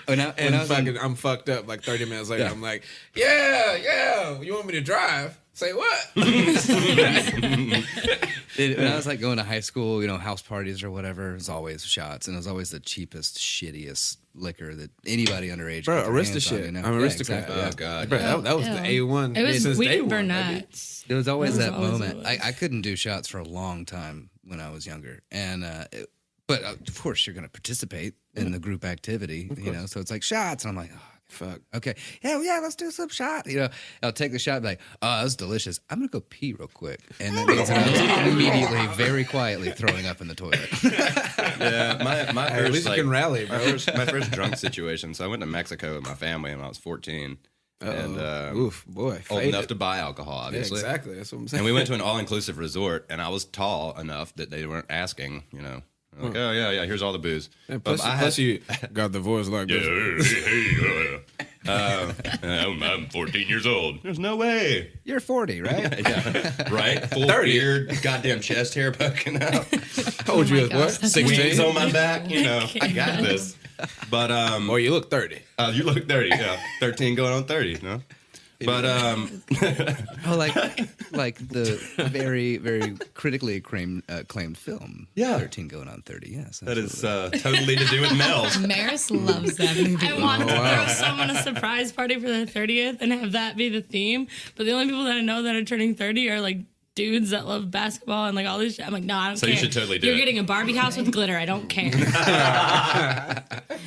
When I And was in- I'm fucked up like 30 minutes later. I'm like, yeah, you want me to drive? Say what? when I was like going to high school, house parties or whatever, it was always shots, and it was always the cheapest, shittiest liquor that anybody underage. Bro, got their Arista hands on, shit. I'm an aristocrat. exactly, Oh, God. Bro, that was the A1. It was since we day didn't burn one, baby. nuts. It was always That was that always moment. what it was. I couldn't do shots for a long time when I was younger, and but of course you're going to participate in the group activity, So it's like shots, and I'm like, oh Fuck. Okay. Yeah, let's do some shot. You know, I'll take the shot and be like, oh, that was delicious. I'm going to go pee real quick. And that means that I was immediately, very quietly throwing up in the toilet. Yeah, my At least first, you can rally, bro. my first drunk situation. So I went to Mexico with my family when I was 14. And Oof, boy. old faded. enough to buy alcohol, Yeah, obviously. exactly. That's what I'm saying. And we went to an all-inclusive resort, and I was tall enough that they weren't asking, you know. Like, oh, yeah, here's all the booze. And But plus, you got the voice like this. I'm 14 years old. There's no way. You're 40, right? Yeah, right? Full beard, goddamn chest hair poking out. How old you? my What? gosh, that's 16? Wings on my back, you know. I got this. But, Or you look 30. you look 30, yeah. 13 going on 30, no? But, Oh, like the very, very critically acclaimed film. Yeah. 13 going on 30, yes. that is totally to do with Mel's. Maris loves that movie. I want to throw someone a surprise party for their 30th and have that be the theme. But the only people that I know that are turning 30 are like dudes that love basketball and like all this shit. I'm like, no, I don't So care. you should totally do You're it. getting a Barbie house with glitter. I don't care.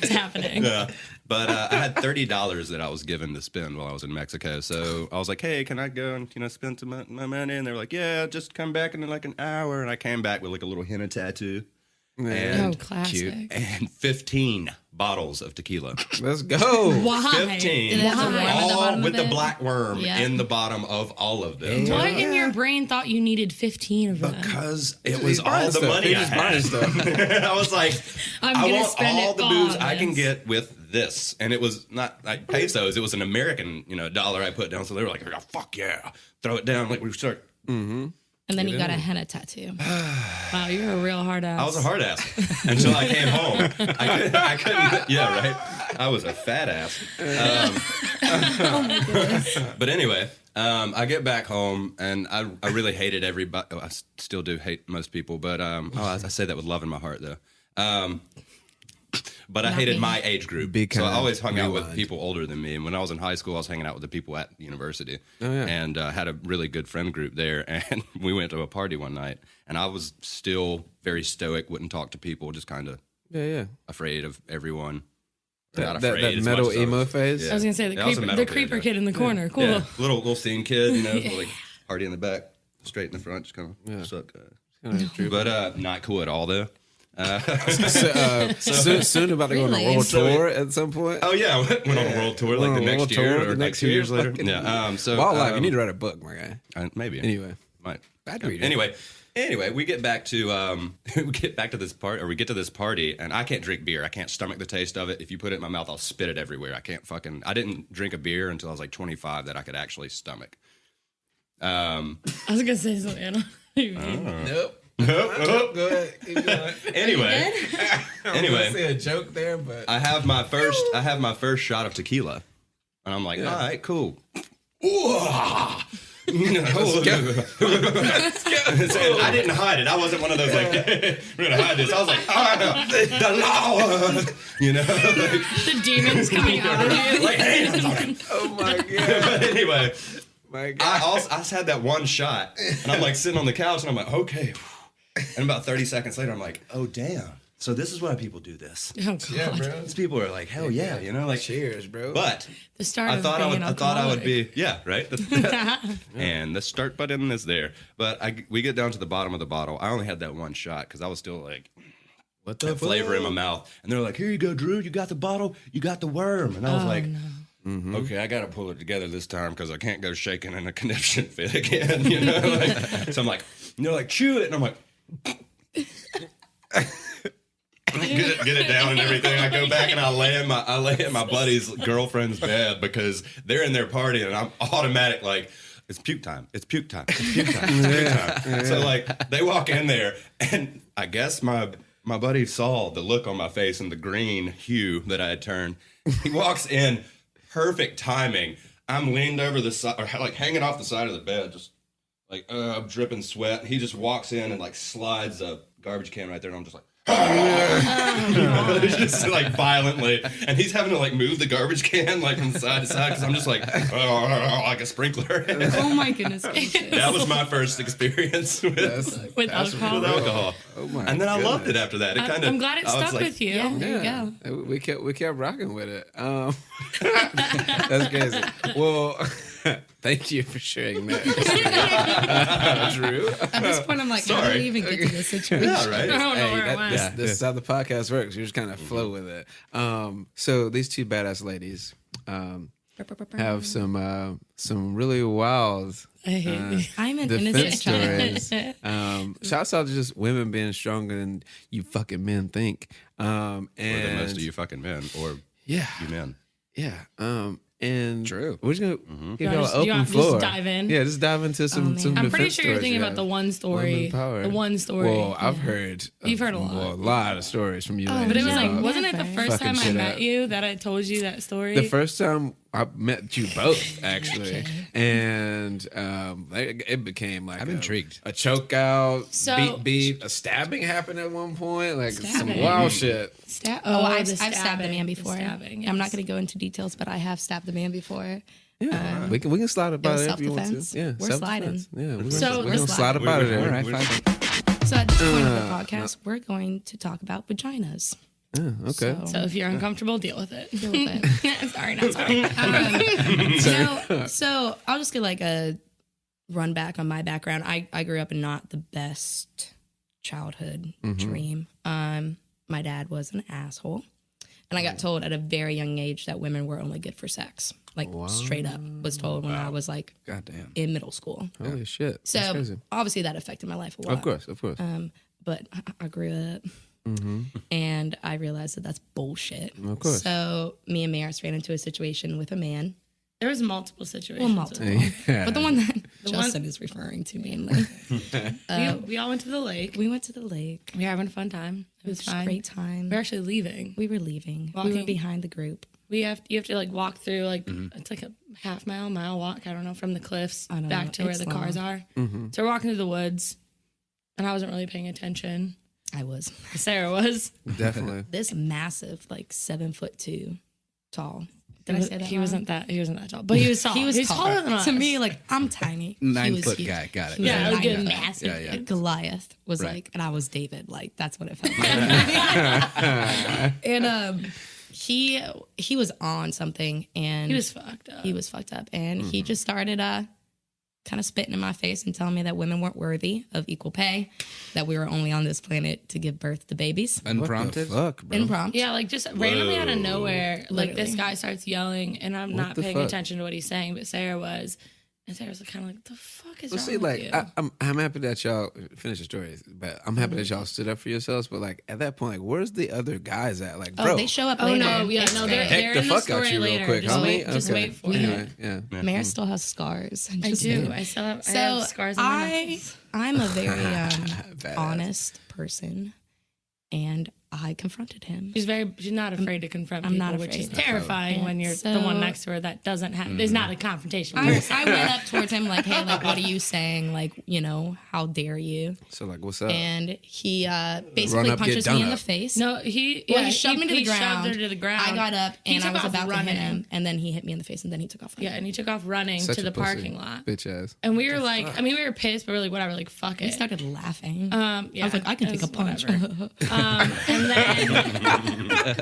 It's happening. Yeah. But I had $30 that I was given to spend while I was in Mexico. So I was like, hey, can I go and, spend some my money? And they were like, yeah, just come back in like an hour. And I came back with like a little henna tattoo. And, Oh, classic. and 15 bottles of tequila. Let's go. Why? 15. Did it have a worm at the All bottom with of the it? black worm Yeah. in the bottom of all of them. What in your brain thought you needed 15 of them? Because it He's was buying all the stuff. money He's I just buying had. stuff. I was like, I'm I gonna want spend all it the all booze on I can this. get with this. And it was not like pesos. It was an American, dollar I put down. So they were like, oh, fuck yeah. Throw it down. Like we start. And then you got a henna tattoo. Wow, you're a real hard ass. I was a hard ass until I came home. I couldn't. Yeah, right. I was a fat ass. But anyway, I get back home and I really hated everybody. I still do hate most people, but I say that with love in my heart though. But I Not hated me. my age group. Be So I kind. always hung out with Rewind. people older than me. And when I was in high school, I was hanging out with the people at university. Oh, yeah. And had a really good friend group there. And we went to a party one night. And I was still very stoic, wouldn't talk to people, just kind of Yeah. afraid of everyone. That, Not that, afraid that as metal much as I emo was- phase. Yeah. I was gonna say the Yeah, I was a creeper, metal the kid, creeper yeah. kid in the corner. Cool. Yeah, little scene kid, like party in the back, straight in the front, just kind of suck. But not cool at all though. Soon about to go on a Really? world So tour at some point. Oh yeah, went on a world tour like Went the on a next world year tour or the like next 2 years year. later. Fucking- Yeah. So Wildlife, you need to write a book, my guy. maybe Anyway. might. I'd read it. Anyway, we get back to this part, or we get to this party, and I can't drink beer. I can't stomach the taste of it. If you put it in my mouth, I'll spit it everywhere. I didn't drink a beer until I was like 25 that I could actually stomach. I was gonna say something. I don't Nope. Nope. Go ahead. Keep going. Anyway, I say a joke there, but I have my first shot of tequila, and I'm like, all right, cool. And I didn't hide it. I wasn't one of those like we're gonna hide this. I was like, the law, like, the demons coming out of you. like hands on it. oh my god, But anyway, my god. I just had that one shot, and I'm like sitting on the couch, and I'm like, okay. And about 30 seconds later, I'm like, oh damn. So this is why people do this. Oh god. Yeah, bro. These people are like, hell yeah, like. Cheers, bro. But The start I of thought being I thought I would be right. And the start button is there. But we get down to the bottom of the bottle. I only had that one shot because I was still like what the flavor in my mouth. And they're like, here you go, Drew. You got the bottle. You got the worm. And I was like, okay, I got to pull it together this time because I can't go shaking in a conniption fit again. So I'm like, and they're like, chew it. And I'm like, get it down and everything. I go back and I lay in my buddy's girlfriend's bed because they're in their party and I'm automatic like it's puke time. It's puke time. It's puke time. It's puke time. So like they walk in there and I guess my buddy saw the look on my face and the green hue that I had turned. He walks in, perfect timing. I'm leaned over the side or like hanging off the side of the bed, just like I'm dripping sweat. He just walks in and like slides a garbage can right there and I'm just like It's just like violently, and he's having to like move the garbage can like from side to side because I'm just like like a sprinkler. Oh my goodness. That was my first experience with alcohol. with alcohol. Oh my And then I loved it goodness. after that. It kind of. I'm glad it stuck with you. Yeah, there you go. We kept rocking with it. That's crazy. Well, thank you for sharing that, Drew. At this point, I'm like, how Sorry. do we even get to this situation? Yeah, right. I don't know where it went. This is how the podcast works. You just kind of flow with it. So these two badass ladies have some really wild I'm an defense innocent child. stories. Shouts out to just women being stronger than you fucking men think. Or And than most of you fucking men, or yeah, you men. yeah. And True. we're just gonna give You y'all wanna an you open want to floor. just dive in? Yeah, just dive into some. I'm pretty defense sure you're stories thinking you about have. the one story. Women power. The one story. Well, I've heard. You've heard a lot. Well, a lot of stories from you. But ladies it was like, about wasn't it the first fucking time I shit met up. you that I told you that story? The first time I met you both, actually, and it became like I'm intrigued. A choke out, So- beat, a stabbing happened at one point, like some Stabbing. wild shit. I've the stabbed a man stabbing, before. the stabbing, I'm not yes. going to go into details, but I have stabbed a man before. Yeah, we can slide about was it if you want to. self-defense. Yeah, We're sliding. self-defense. Yeah, we're So gonna, we're slide sliding. about it. All right, We're- fine. So at this point of the podcast, we're going to talk about vaginas. Okay. So if you're uncomfortable, deal with it. Deal with it. Sorry, not sorry. So I'll just get like a run back on my background. I grew up in not the best childhood dream. My dad was an asshole. And I got told at a very young age that women were only good for sex. Like straight up was told when I was like Goddamn. in middle school. Holy shit. That's So crazy. obviously that affected my life a lot. Of course. But I grew up and I realized that that's bullshit. Of course. So me and Maris ran into a situation with a man. There was multiple situations. Well, multiple. Yeah. But the one that one- Justin is referring to mainly. We all went to the lake. We went to the lake. We were having a fun time. It was It was a fine. great time. We're actually leaving. We were leaving. We Walking. were behind the group. You have to like walk through like it's like a mile walk. I don't know, from the cliffs I don't back know. to where It's the cars long. are. So we're walking through the woods, and I wasn't really paying attention. I was. Sarah was. Definitely. This massive, like 7'2" tall. Did I say that? He wrong? wasn't that. He wasn't that tall, but he was tall. He was taller than us. To me, like I'm tiny. 9 He was foot huge. guy. Got it. He was Yeah, I was like getting that. massive. Yeah, yeah. Like Goliath was Right. like, and I was David. Like that's what it felt like. And he was on something, and He was fucked up. he was fucked up, and he just started kind of spitting in my face and telling me that women weren't worthy of equal pay, that we were only on this planet to give birth to babies. Unprompted. What the fuck, bro? Impromptu. Yeah, like just randomly out of nowhere, like this Literally. guy starts yelling, and I'm not the paying fuck? attention to what he's saying, but Sarah was, and Sarah was kind of like, "The fuck is Well, wrong see, with like you?" I'm happy that y'all finish the story, but I'm happy that y'all stood up for yourselves. But like at that point, like where's the other guys at? Like, bro, Oh, they show up Oh later. no, yeah, It's no, great. they're heck the in the fuck out story you later. real quick, Just homie. wait, just Okay. wait for Anyway, it. yeah. Maris still has scars. I Just do. saying. I still have, I So have scars on my mouth. I'm a very Badass. honest person, and I confronted him. She's not afraid to confront I'm people, not which is afraid. terrifying Yeah. when you're the So- one next to her that doesn't have. There's not a confrontation. I went up towards him like, "Hey, like, what are you saying? Like, you know, how dare you?" So like, what's up? And he Run basically up, get punches done me in the up. face. No, Well, he shoved me to the ground. Shoved her to the ground. I got up He and I took was off about to running. hit him, and then he hit me in the face, and then he took off running. Yeah, and he took off running Such to a the pussy. parking lot. Bitch ass. And we were like, I mean, we were pissed, but we were like, whatever, like, fuck He it. started laughing. Yeah, I was like, I can take a punch. whatever. And then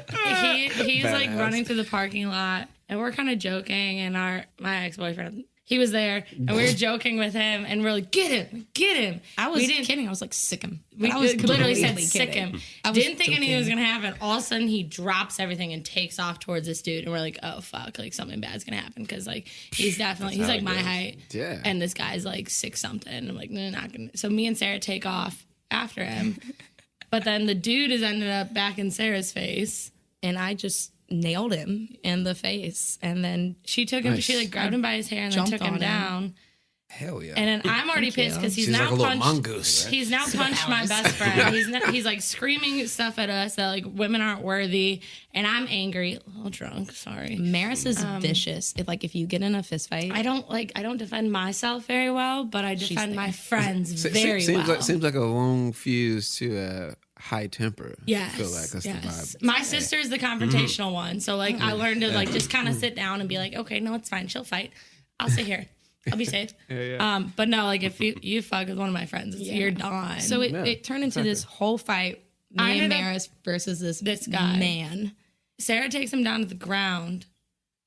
he's like Badass. running through the parking lot, and we're kind of joking, and my ex-boyfriend, he was there, and we were joking with him, and we're like, get him. I was We didn't- kidding. I was like, sick him. We But I was literally said completely sick kidding. him. I was Didn't think anything joking. was gonna happen. All of a sudden, he drops everything and takes off towards this dude, and we're like, "Oh fuck!" Like something bad's gonna happen because like he's like my height, Yeah. and this guy's like 6 something. I'm like, no, not gonna. So me and Sarah take off after him, but then the dude has ended up back in Sarah's face. And I just nailed him in the face, and then She took him. Nice. She like grabbed him by his hair and then Jumped took him on him. down. Hell yeah. And then I'm already Thank pissed you. because he's She's now like a little punched. mongoose. He's now punched my best friend. He's like screaming stuff at us that like women aren't worthy, and I'm angry, a little drunk. Sorry. Maris is vicious. If you get in a fist fight, I don't defend myself very well, but I defend there. my friends very seems well. like a long fuse to high temper. Yes. I feel like that's the vibe. My sister's the confrontational one. So like I learned to like just kind of sit down and be like, okay, no, it's fine. She'll fight. I'll sit here. I'll be safe. But no, like if you fuck with one of my friends, you're done. So it turned into this whole fight. Me and Maris versus this guy. Man. Sarah takes him down to the ground,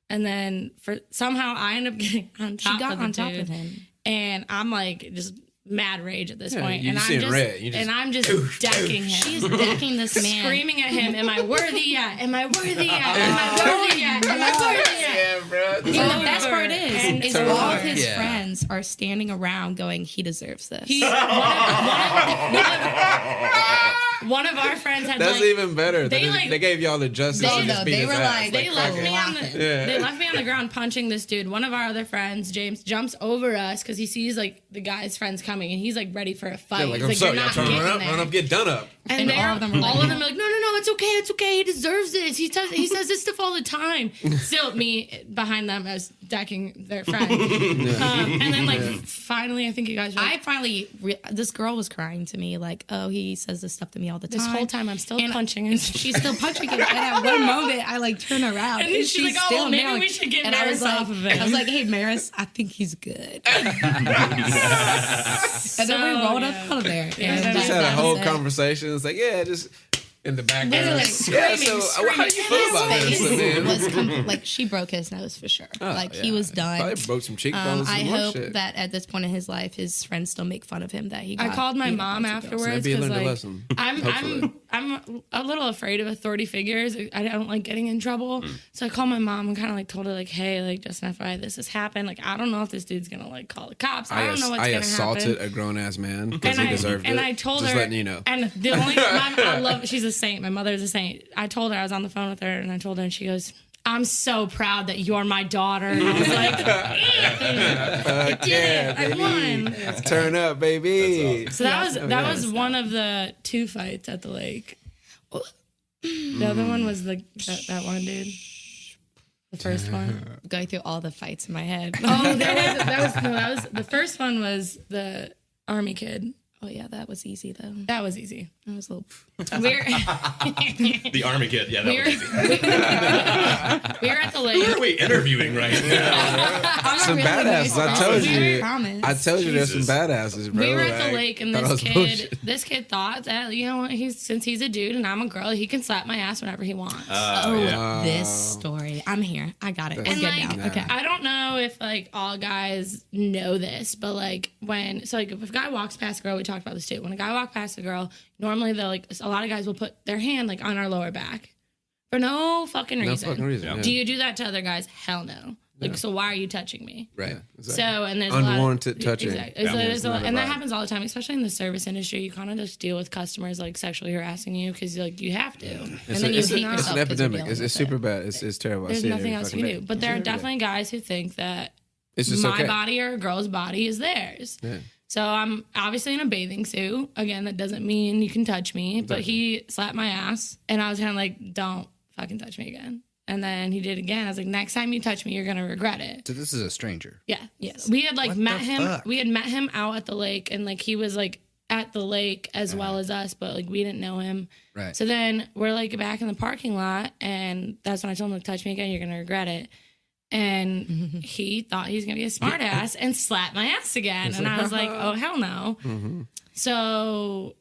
and then somehow I end up getting on top. She got of the on top dude, of him, and I'm like just mad rage at this point, you and see I'm it red. You just- and I'm just decking him. she's decking this man, Screaming at him, am I worthy yet? Am I worthy yet? Am I worthy yet? Am I worthy yet? Yeah, bro. And the best part is Turn all over. of his Yeah. friends are standing around going, he deserves this. One of our friends had That's like even better. they, They, like- they gave y'all the justice. They- to just no, beat they his were ass. like- They left me on the Yeah. they left me on the ground punching this dude. One of our other friends, James, jumps over us because he sees like the guy's friends coming and he's like ready for a fight. Yeah, like, He's I'm like, sorry, you're y'all not trying to getting run up, there. run up, get done up. And all of them were like, are like, no, it's okay, he deserves this. He says this stuff all the time. Still, me behind them as decking their friend. And then like finally, I think you guys. Were I finally, this girl was crying to me like, oh, he says this stuff to me all the time. this whole time I'm still And punching him. She's still punching him. And at one moment, I like turn around And then she's like, oh, well, maybe kneeling. we should get And I was Maris like, off of him. I was like, hey, Maris, I think he's good. And then we rolled up out of there. Yeah, And we Just that had a whole it. conversation. It's like, yeah, just in the background. They were, like, yeah, screaming, so how do you feel about His this? face Man? was like she broke his nose for sure. Like he Yeah. was done. Probably broke some cheekbones. I and more hope shit. that at this point in his life, his friends still make fun of him that he. I got called my beat up mom by two girls. afterwards Maybe he because learned a like lesson. Hopefully. I'm a little afraid of authority figures. I don't like getting in trouble, so I called my mom and kind of like told her like, hey, like just an FYI, this has happened. Like I don't know if this dude's gonna like call the cops. I don't know what's I gonna assaulted happen. a grown ass man because he deserved it. And I told Just her, letting you know. And the only I love, she's a saint. My mother's a saint. I told her I was on the phone with her, and I told her, and she goes, "I'm so proud that you're my daughter." And I was like, I did it. I won. Turn up, baby. So that was one of the two fights at the lake. The other one was that one dude. The first one. Going through all the fights in my head. Oh, that was the first one was the army kid. Oh yeah, that was easy though. That was easy. That was a little. The army kid. Yeah, that We was were, easy. we were at the Who lake. are we interviewing right now? Some badasses. I told you. Promise. I told you there's some Jesus. badasses, bro. We were at the Like, lake, and thought I this was bullshit. kid thought that, you know, since he's a dude and I'm a girl, he can slap my ass whenever he wants. This story. I'm here. I got it. We're And good like, now. Okay. I don't know if like all guys know this, but like if a guy walks past a girl, we talked about this too. When a guy walks past a girl, normally they'll like a lot of guys will put their hand like on our lower back for no fucking reason. No fucking reason. Yeah. Do you do that to other guys? Hell no. Like, so why are you touching me? Right. So, and there's Unwarranted a lot of, touching. Exactly. Yeah, So there's it's a lot, not and a that vibe. happens all the time, especially in the service industry. You kind of just deal with customers like sexually harassing you because like you have to. And then you hate It's yourself an 'cause you're epidemic. dealing It's with super it. bad. It's terrible. I There's see it nothing every else you fucking can day. do. But I see there it are every day. definitely guys who think that It's just my okay. body or a girl's body is theirs. Yeah. So I'm obviously in a bathing suit. Again, that doesn't mean you can touch me. But he slapped my ass, and I was kind of like, "Don't fucking touch me again." And then he did again. I was like, "Next time you touch me, you're gonna regret it." So this is a stranger. Yeah. Yes. We had like What met the him. fuck? We had met him out at the lake, and like he was like at the lake as well as us, but like we didn't know him. Right. So then we're like back in the parking lot, and that's when I told him, like, touch me again, you're gonna regret it. And he thought he was gonna be a smart ass and slap my ass again. And I was like, oh hell no. So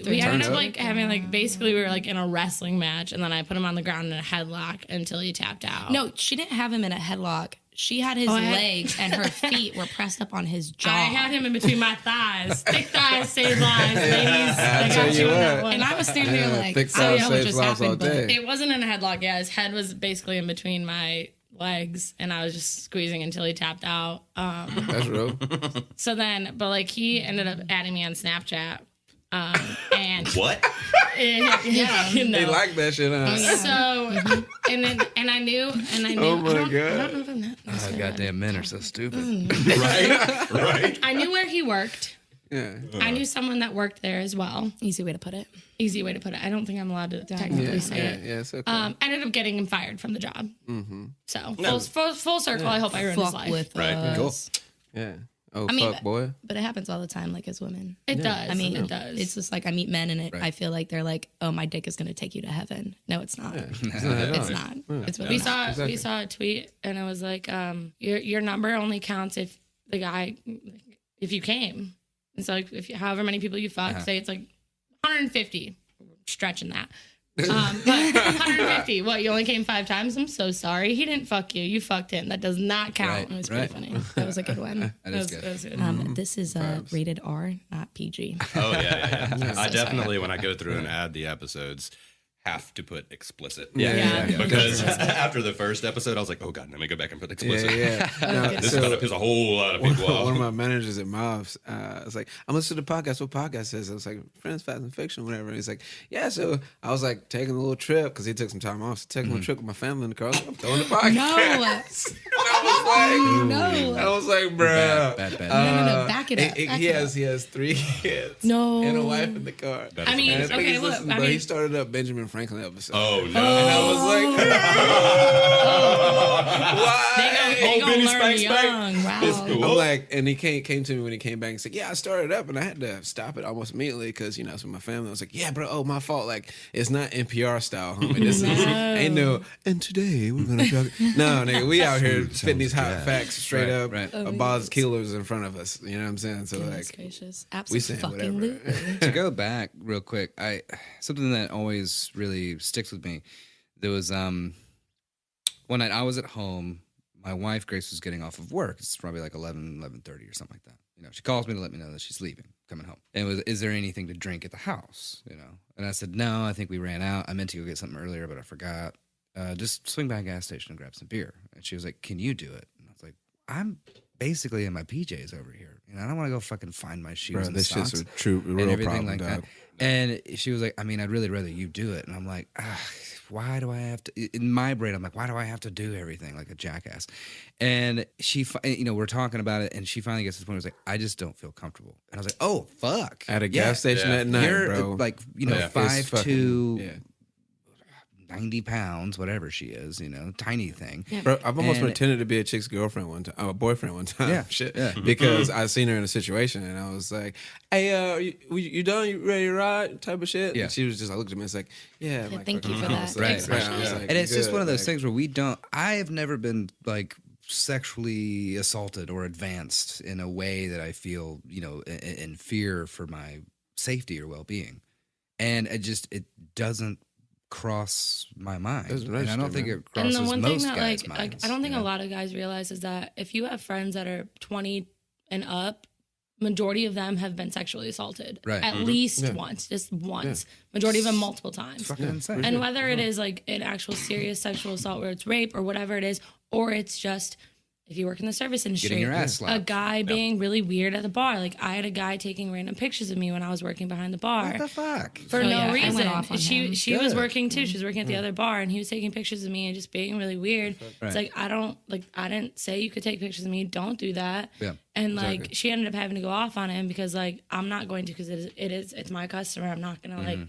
we ended up like having like basically we were like in a wrestling match, and then I put him on the ground in a headlock until he tapped out. No, she didn't have him in a headlock. She had his legs and her feet were pressed up on his jaw. I had him in between my thighs. Thick thighs save lives, ladies. I tell got you you on what. that one. And I was standing there like, thick I don't thighs know what saves just lives all happened, but day. It wasn't in a headlock. Yeah, his head was basically in between my legs, and I was just squeezing until he tapped out. That's real. So then, but like he ended up adding me on Snapchat. And What? yeah, you know. They like that shit, huh? So and I knew Oh my I don't know God. if I'm not. Oh, goddamn men are so stupid. Right? I knew where he worked. Yeah. I knew someone that worked there as well. easy way to put it. Easy way to put it. I don't think I'm allowed to technically Yeah, say yeah, it. yeah, it's okay. Ended up getting him fired from the job. So full circle. I hope I ruined his Fuck life. with Right. us. Cool. Yeah. Oh, I mean, fuck, boy. But it happens all the time, like as women. It does. I mean, it does. It's just like I meet men and I feel like they're like, oh, my dick is going to take you to heaven. No, it's not. It's not. It's really we not. saw we saw a tweet and it was like, your number only counts if the guy, if you came. And so like if you, however many people you fuck, say it's like 150, stretching that. But 150. What? You only came 5 times? I'm so sorry. He didn't fuck you. You fucked him. That does not count. Right, It was pretty funny. That was a good one. That is good. That was good. This is rated R, not PG. Oh yeah. I So definitely, when I go through and add the episodes, have to put explicit. Yeah. Because after the first episode, I was like, oh god, let me go back and put explicit. Yeah. No, This is gonna piss a whole lot of people off. one of my managers at Mobs, was like, I'm listening to the podcast. What podcast is? I was like, Friends, Facts, and Fiction, whatever. And he's like, yeah. So I was like taking a little trip because he took some time off. So taking a trip with my family in the car. I was like, I'm throwing the podcast. No. I was like, bruh. Bad. No, back it up. He has 3 kids. No. And a wife in the car. I mean, And I think okay, he's look. listening, I bro. He mean, started up Benjamin Franklin episode. Oh no. And I was like, why? they gonna Benny learn Spank Spank. young. Wow. It's cool. I'm like, and he came to me when he came back and said, yeah, I started up and I had to stop it almost immediately because, it's with my family. I was like, yeah, bro, oh, my fault. Like, it's not NPR style, homie. This is, ain't no, and today we're going to talk. No, nigga, we out here spitting these hot facts straight up. right. Abaz killers in front of us. You know what I'm saying? So, Goodness like, gracious. we saying Absolutely. whatever. To go back real quick, something that always really sticks with me. There was one night I was at home. My wife Grace was getting off of work. It's probably like 11:30 or something like that. She calls me to let me know that she's leaving, coming home. And it was, is there anything to drink at the house? And I said, no, I think we ran out. I meant to go get something earlier, but I forgot. Just swing by a gas station and grab some beer. And she was like, can you do it? And I was like, I'm basically in my PJs over here. I don't want to go fucking find my shoes Bro, and this socks shit's a true, and real everything problem, like dog. that. And she was like, I mean, I'd really rather you do it. And I'm like, why do I have to? In my brain, I'm like, why do I have to do everything like a jackass? And she, we're talking about it, and she finally gets to the point where it's like, I just don't feel comfortable. And I was like, oh, fuck. At a gas station at night, You're bro. like, It's 5'2", 90 pounds, whatever she is, tiny thing. Yeah. Bro, I've almost And- pretended to be a chick's girlfriend one time, a boyfriend one time. Yeah, Shit. yeah. Because I seen her in a situation and I was like, hey, you done? You ready to ride? Type of shit. Yeah. And she was just, I looked at me, it's like, yeah. I'm like, thank you fucking for that. honest. Right, Right. right. I was like, And it's just good, one of those like- things where I have never been like sexually assaulted or advanced in a way that I feel, in fear for my safety or well-being. And it doesn't cross my mind. Doesn't And I register, don't think man. it crosses And the one thing most that guys' like minds. I don't think a lot of guys realize is that if you have friends that are 20 and up, majority of them have been sexually assaulted. Right. At least once, just once. Majority of them multiple times. Fucking insane. And whether it is like an actual serious sexual assault where it's rape or whatever it is, or it's just if you work in the service industry, Getting your ass a slapped. guy being really weird at the bar. Like I had a guy taking random pictures of me when I was working behind the bar. What the fuck? For Oh, no yeah, I reason. went off on him. She was working too. She was working at the other bar, and he was taking pictures of me and just being really weird. It's like I didn't say you could take pictures of me. Don't do that. Yeah, and like she ended up having to go off on him because like I'm not going to because it's my customer. I'm not gonna like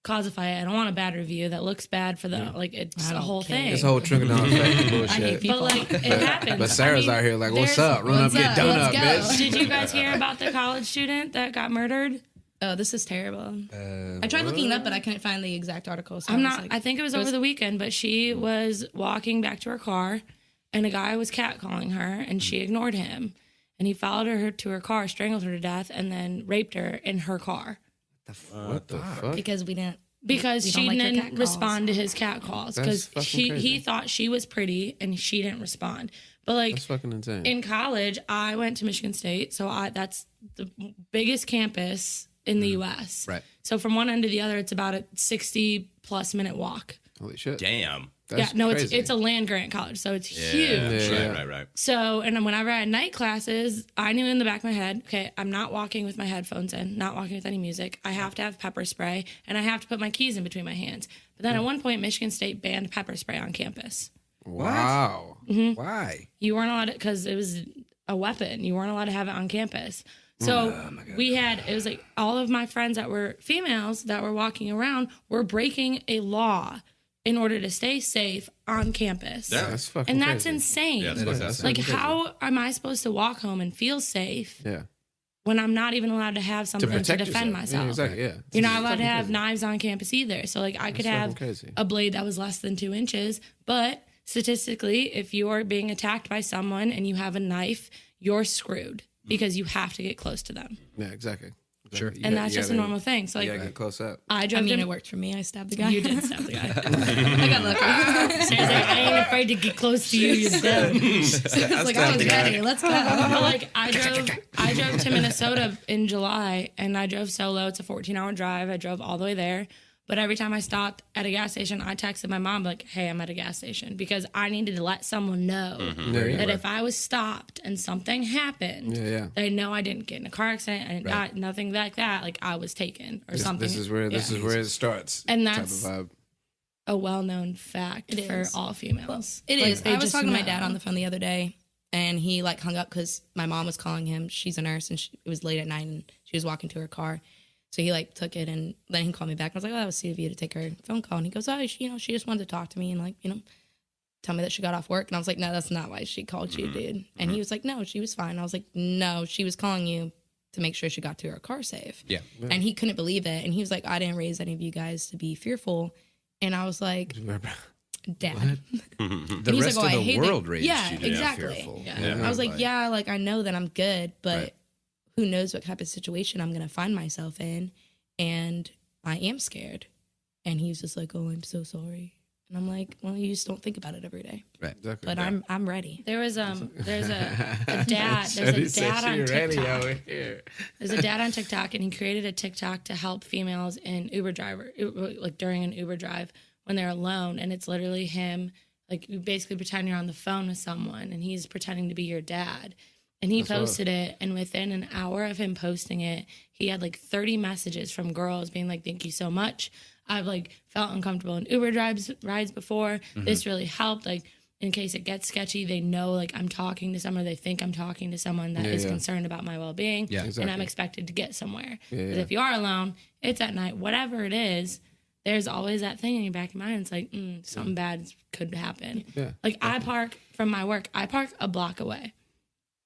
cosify it. I don't want a bad review that looks bad for the like it's I a don't whole care. thing. This whole trickle down effect I hate bullshit. people. But like it happens. But Sarah's out here like, what's up? Run up, get done up, Let's go. bitch. Did you guys hear about the college student that got murdered? Oh, this is terrible. I tried looking it up, but I couldn't find the exact article. So I'm I was not. like, I think it was over the weekend, but she was walking back to her car, and a guy was catcalling her, and she ignored him, and he followed her to her car, strangled her to death, and then raped her in her car What the fuck? because we didn't. because We she don't like your didn't cat calls. respond to his cat calls because That's fucking crazy. he thought she was pretty and she didn't respond. But like That's fucking insane. in college, I went to Michigan State, so that's the biggest campus in the U.S. Right. So from one end to the other, it's about a 60+ minute walk. Holy shit. Damn. That's yeah, no, crazy. it's a land grant college, so it's Yeah. huge. Yeah. Right. So, and then whenever I had night classes, I knew in the back of my head, okay, I'm not walking with my headphones in, not walking with any music. I have to have pepper spray, and I have to put my keys in between my hands. But then at one point, Michigan State banned pepper spray on campus. Wow. Why? You weren't allowed to, because it was a weapon. You weren't allowed to have it on campus. So it was like all of my friends that were females that were walking around were breaking a law in order to stay safe on campus. Yeah. That's fucking And that's crazy. insane. Yeah, that's Like, how am I supposed to walk home and feel safe Yeah. when I'm not even allowed to have something to protect defend yourself. myself? Yeah, exactly. Yeah. You're not allowed to Fucking have crazy. knives on campus either. So, like, I could That's have fucking crazy. a blade that was less than 2 inches, but statistically, if you are being attacked by someone and you have a knife, you're screwed because you have to get close to them. Yeah, exactly. Sure. You And got- that's you just a gotta- normal thing. So, You like, gotta get close up. I drove I mean, them. it worked for me. I stabbed the guy. You did stab the guy. I got lucky. Sarah's like, I ain't afraid to get close to you. You're dead. It's like, I was ready. Let's go. But like I drove to Minnesota in July and I drove solo. It's a 14-hour drive. I drove all the way there. But every time I stopped at a gas station, I texted my mom like, hey, I'm at a gas station, because I needed to let someone know that if I was stopped and something happened, they know I didn't get in a car accident, I didn't die, nothing like that. Like I was taken or something. This is where it starts. And type that's of vibe. a well-known fact It for is. all females. It Like, is. they I was just talking to my know. dad on the phone the other day, and he like hung up because my mom was calling him. She's a nurse, and it was late at night, and she was walking to her car. So he like took it, and then he called me back. I was like, "Oh, that was sweet of you to take her phone call." And he goes, "Oh, she just wanted to talk to me and like, tell me that she got off work." And I was like, "No, that's not why she called you, dude." And he was like, "No, she was fine." I was like, "No, she was calling you to make sure she got to her car safe." Yeah. And he couldn't believe it, and he was like, "I didn't raise any of you guys to be fearful." And I was like, "Dad." The He's rest like, "Oh, I of the hate that-" world raised Yeah, you to exactly. be fearful. Yeah. I was like, yeah, like I know that I'm good, but Right. who knows what type of situation I'm gonna find myself in, and I am scared. And he was just like, "Oh, I'm so sorry." And I'm like, "Well, you just don't think about it every day." Right. Exactly. But I'm ready. There's a dad on TikTok. There's a dad on TikTok, and he created a TikTok to help females in like during an Uber drive when they're alone, and it's literally him, like you basically pretend you're on the phone with someone, and he's pretending to be your dad. And he posted it, and within an hour of him posting it, he had like 30 messages from girls being like, "Thank you so much. I've like felt uncomfortable in Uber rides before. This really helped. Like in case it gets sketchy, they know like I'm talking to someone, or they think I'm talking to someone that is concerned about my well-being, Yeah, and I'm expected to get somewhere. Because if you are alone, it's at night, whatever it is, there's always that thing in your back of your mind. It's like something bad could happen. Yeah, like I park from my work. I park a block away.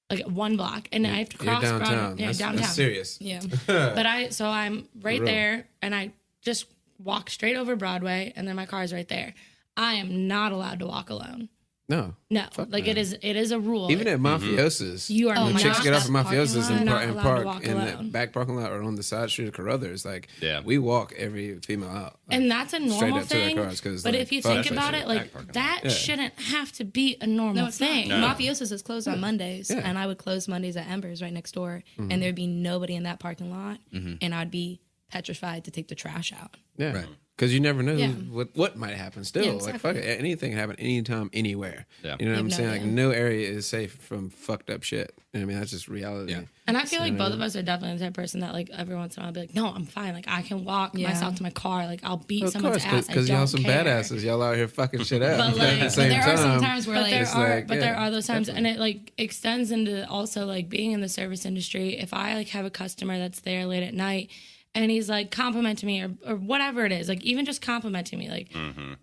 Like 1 block, and I have to cross downtown. Broadway. Yeah, downtown. That's serious. Yeah. But I'm right real. there, and I just walk straight over Broadway, and then my car is right there. I am not allowed to walk alone. No. No, like it is a rule. Even at mafiosos, You are when not chicks get off at parking mafiosos lot, and not and allowed to park walk in the alone. back parking lot or on the side street of Carruthers, like Yeah. we walk every female out. Like, and that's a straight normal up to their thing. cars, 'cause, But like, if you fuck think that about shit. it, like parking lot. that shouldn't have to be a normal No, it's not. thing. Mafiosos is closed on Mondays, Yeah. and I would close Mondays at Embers right next door, and there'd be nobody in that parking lot, and I'd be petrified to take the trash out. Yeah. Right. Because you never know Yeah. what might happen still. Yeah, Like, fuck it. Anything can happen anytime, anywhere. Yeah. You know what I'm You have saying? no Like, idea. no area is safe from fucked up shit. You know what I mean? That's just reality. Yeah. And I feel like both of us are definitely the type of person that like every once in a while I'll be like, no, I'm fine. Like I can walk Yeah. myself to my car. Like I'll beat Of someone's course, ass. because I y'all don't some care. badasses. Y'all out here fucking shit up. But, But at like, the but same there are some time, times where But like there It's are, like, but yeah, there are those times, definitely. and it like extends into also like being in the service industry. If I like have a customer that's there late at night, and he's like complimenting me or whatever it is, like even just complimenting me, like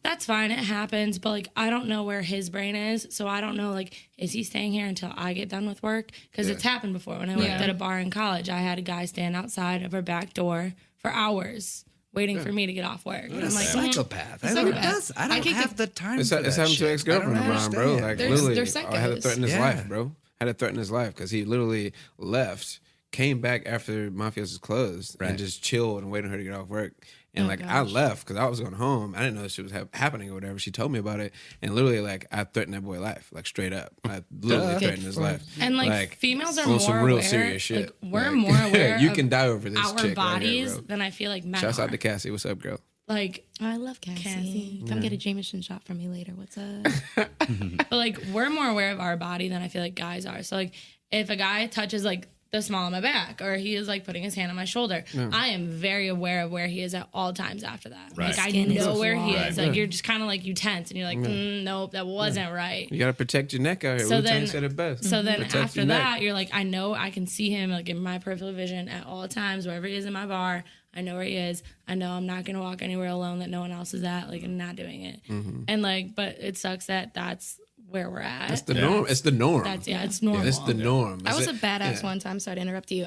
that's fine, it happens. But like I don't know where his brain is, so I don't know like is he staying here until I get done with work? Because it's happened before. When I worked at a bar in college, I had a guy stand outside of our back door for hours waiting for me to get off work. And I'm like, Psychopath. I Psychopath. don't I could have the time It's for happened that to shit. an ex-girlfriend I of don't mine, bro. understand. Like, They're literally, I had to psychos. threaten his Yeah. life, bro. Had to threaten his life because he literally left, came back after Mafio's was closed, Right. and just chilled and waited on her to get off work. And like I left because I was going home. I didn't know this shit was happening or whatever. She told me about it, and literally like I threatened that boy life, like straight up. I literally threatened his life. and like females are on more some real aware, serious shit. Like we're Like, more aware you of can die over this our chick bodies right here, than I feel like men bro. Shouts are. out to Cassie. What's up, girl? Like Oh, I love Cassie. Cassie. Come get a Jameson shot from me later. What's up? But like we're more aware of our body than I feel like guys are. So like if a guy touches like the small of my back or he is like putting his hand on my shoulder, I am very aware of where he is at all times after that. Right. Like I Skin is know where he raw. is. Like you're just kind of like you tense and you're like, nope, that wasn't right. You gotta protect your neck out here. So Wu-Tang then- said it best. So then Protect after your neck. that, you're like, I know I can see him like in my peripheral vision at all times, wherever he is in my bar. I know where he is. I know I'm not gonna walk anywhere alone that no one else is at. Like, I'm not doing it. And like, but it sucks that that's where we're at. That's the norm. It's the norm. It's normal. It's the norm. I was a badass one time. Sorry to interrupt you.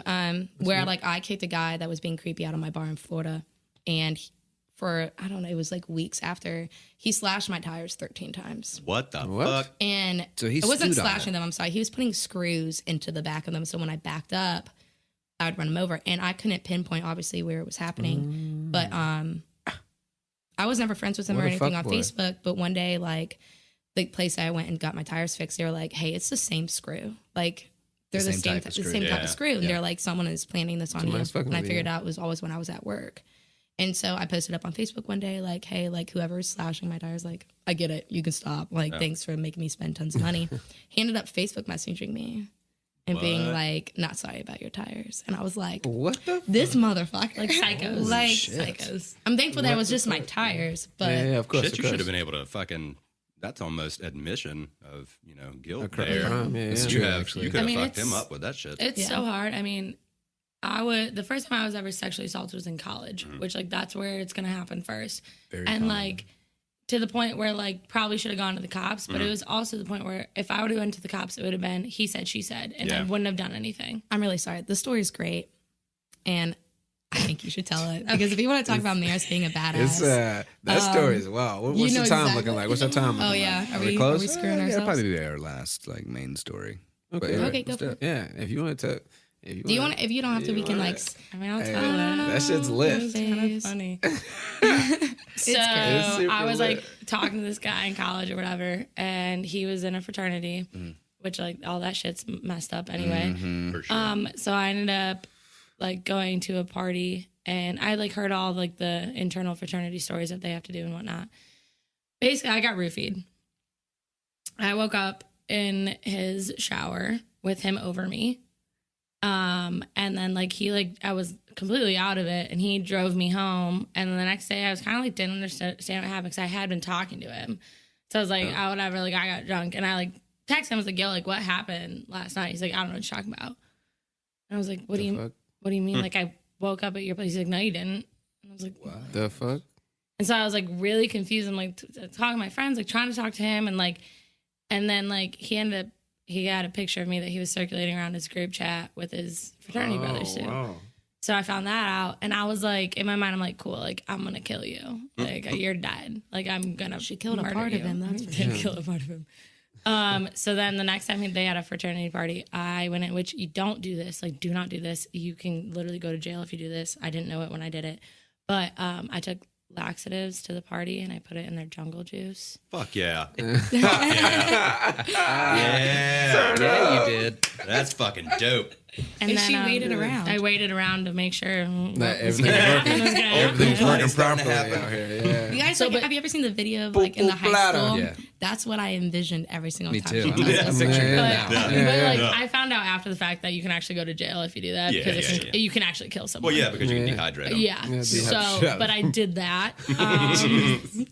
Where like I kicked a guy that was being creepy out of my bar in Florida, and for I don't know, it was like weeks after he slashed my tires 13 times. What the fuck? And So he it wasn't stood on slashing them. I'm sorry. He was putting screws into the back of them. So when I backed up, I would run him over, and I couldn't pinpoint obviously where it was happening. But I was never friends with him What or a anything on fuckboy. Facebook. But one day, like the place I went and got my tires fixed, they were like, "Hey, it's the same screw. Like they're the same type of screw." And they're like, "Someone is planning this on you." Somebody's fucking And I with you. figured out it was always when I was at work. And so I posted up on Facebook one day, like, "Hey, like whoever's slashing my tires, like I get it, you can stop. Like thanks for making me spend tons of money." He ended up Facebook messaging me and being like, "Not sorry about your tires." And I was like, What the? this motherfucker. Like psychos. Like psychos. I'm thankful that it was just my tires, but Yeah, of course. Shit, of you course. should have been able to fucking. That's almost admission of guilt. crime. There. Yeah, It's yeah. true, Yeah, actually. You could have I mean, fucked him it's- up with that shit. It's Yeah. so hard. I mean, the first time I was ever sexually assaulted was in college, which like that's where it's gonna happen first. Very and common. like to the point where like probably should have gone to the cops, but it was also the point where if I would have went to the cops, it would have been he said, she said, and I Yeah. wouldn't have done anything. I'm really sorry. The story's great, and I think you should tell it because if you want to talk about Maris being a badass, It's that story is wow. What's you the know time exactly. looking like? What's the time? oh looking yeah, like? are we we close? screwing Yeah, ourselves? probably be our last like main story. Okay. But, Okay, go for it. Yeah, if you want to. Do you want? If you don't have to, we can like. I mean, I'll Hey, tell it. that shit's lit. It's kind of funny. So It's super I was lit. like talking to this guy in college or whatever, and he was in a fraternity, which like all that shit's messed up anyway. For sure. So I ended up like going to a party, and I like heard all like the internal fraternity stories that they have to do and whatnot. Basically, I got roofied. I woke up in his shower with him over me. And then like I was completely out of it, and he drove me home. And then the next day I was kind of like didn't understand what happened because I had been talking to him. So I was like, oh, whatever, like I got drunk, and I like texted him. I was like, yo, like what happened last night? He's like, I don't know what you're talking about. And I was like, what do you mean? Like I woke up at your place. He's like, no, you didn't. And I was like, what? The fuck? And so I was like really confused. I'm like talking to my friends, like trying to talk to him, and then like he had a picture of me that he was circulating around his group chat with his fraternity brothers too. Wow. So I found that out, and I was like, in my mind, I'm like, cool, like I'm gonna kill you, like you're dead, like I'm gonna. She killed a murder part of you. him, that's for Did kill a part of him. So then the next time they had a fraternity party, I went in, which you don't do this, like do not do this. You can literally go to jail if you do this. I didn't know it when I did it, but I took laxatives to the party and I put it in their jungle juice. Fuck yeah. Fuck yeah. Yeah. Yeah, you did. That's fucking dope. And she waited around. I waited around to make sure That everything's everything's working It's starting properly to happen. out here. Yeah. You guys, So, like, but- have you ever seen the video of like in the high Poo-poo-plata. school? Yeah. That's what I envisioned every single Me time. too. she does I'm this. picturing it Yeah. now. But like Yeah. I found out after the fact that you can actually go to jail if you do that Yeah, because yeah. you can actually kill someone. Well, yeah, because you can Yeah. dehydrate them. Yeah. Yeah, So, yeah. but I did that.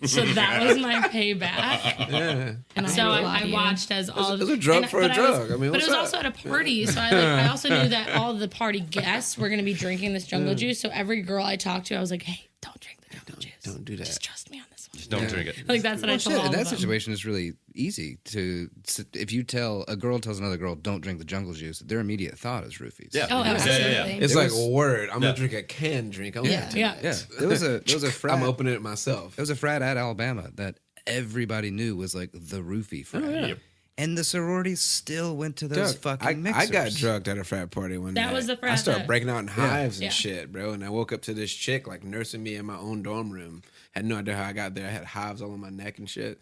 So that was my payback. Yeah. And So applaud I you. watched as all It's a drug for a but drug. I mean, but what's it was up? also at a party. So I also knew that all the party guests were going to be drinking this jungle juice. So every girl I talked to, I was like, hey, don't drink the jungle juice. Don't do that. Just trust me on this one. Just don't drink it. Like that's what I Well, told shit, all in that of them. situation is really easy to if you tell a girl tells another girl don't drink the jungle juice, their immediate thought is roofies. Yeah. Oh, Yeah, absolutely. yeah, yeah. It's There like was- word. I'm Yeah. gonna drink a canned drink. I'm Yeah. gonna Yeah. Yeah, there was a frat. I'm opening it myself. There was a frat at Alabama that everybody knew was like the roofie frat. And the sororities still went to those Doug, fucking I mixers. got drugged at a frat party one That night. was the frat I started that- breaking out in hives and Yeah. shit, bro. And I woke up to this chick like nursing me in my own dorm room. Had no idea how I got there. I had hives all on my neck and shit.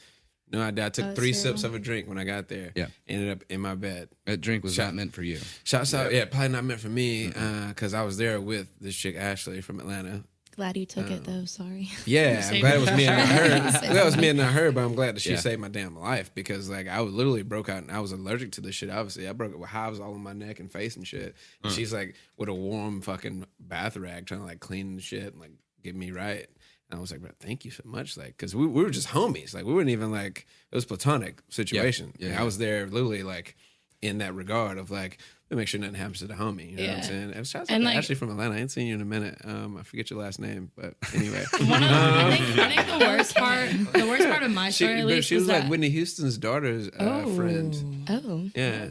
No idea. I took 3 sips of a drink when I got there. Yeah. Ended up in my bed. That drink was not meant for you. Shouts out. Yeah, probably not meant for me because I was there with this chick, Ashley, from Atlanta. Glad you took it though. Sorry. Yeah, I'm saved glad it. it was me and not her. Saved Glad it was me and not her, but I'm glad that she Yeah. saved my damn life because like I was literally broke out and I was allergic to this shit. Obviously, I broke it with hives all on my neck and face and shit. And she's like with a warm fucking bath rag trying to like clean the shit and like get me right. And I was like, bro, thank you so much. Like, cause we were just homies. Like we weren't even like, it was platonic situation. Yeah. Like, I was there literally like in that regard of like, we make sure nothing happens to the homie. You know what I'm Yeah. saying? And shout out And, to like- Ashley from Atlanta. I ain't seen you in a minute. I forget your last name, but anyway. I think the worst part of my story, at least, she was like that, Whitney Houston's daughter's friend. Oh. Yeah.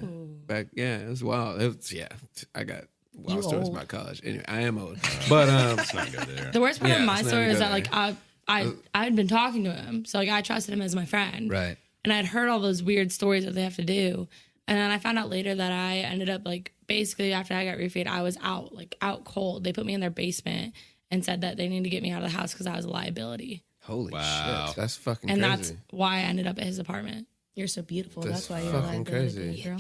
It was wild. I got wild You stories old. about college. Anyway, I am old. But Let's not go there. the worst part Yeah, of my let's not story go is that there. like I had been talking to him, so like I trusted him as my friend, Right. and I'd heard all those weird stories that they have to do, and then I found out later that I ended up like basically after I got refeed, I was out cold. They put me in their basement and said that they needed to get me out of the house because I was a liability, Holy Wow. shit. that's fucking and crazy. that's why I ended up at his apartment. You're so beautiful. That's That's why you're fucking alive. crazy. Girl.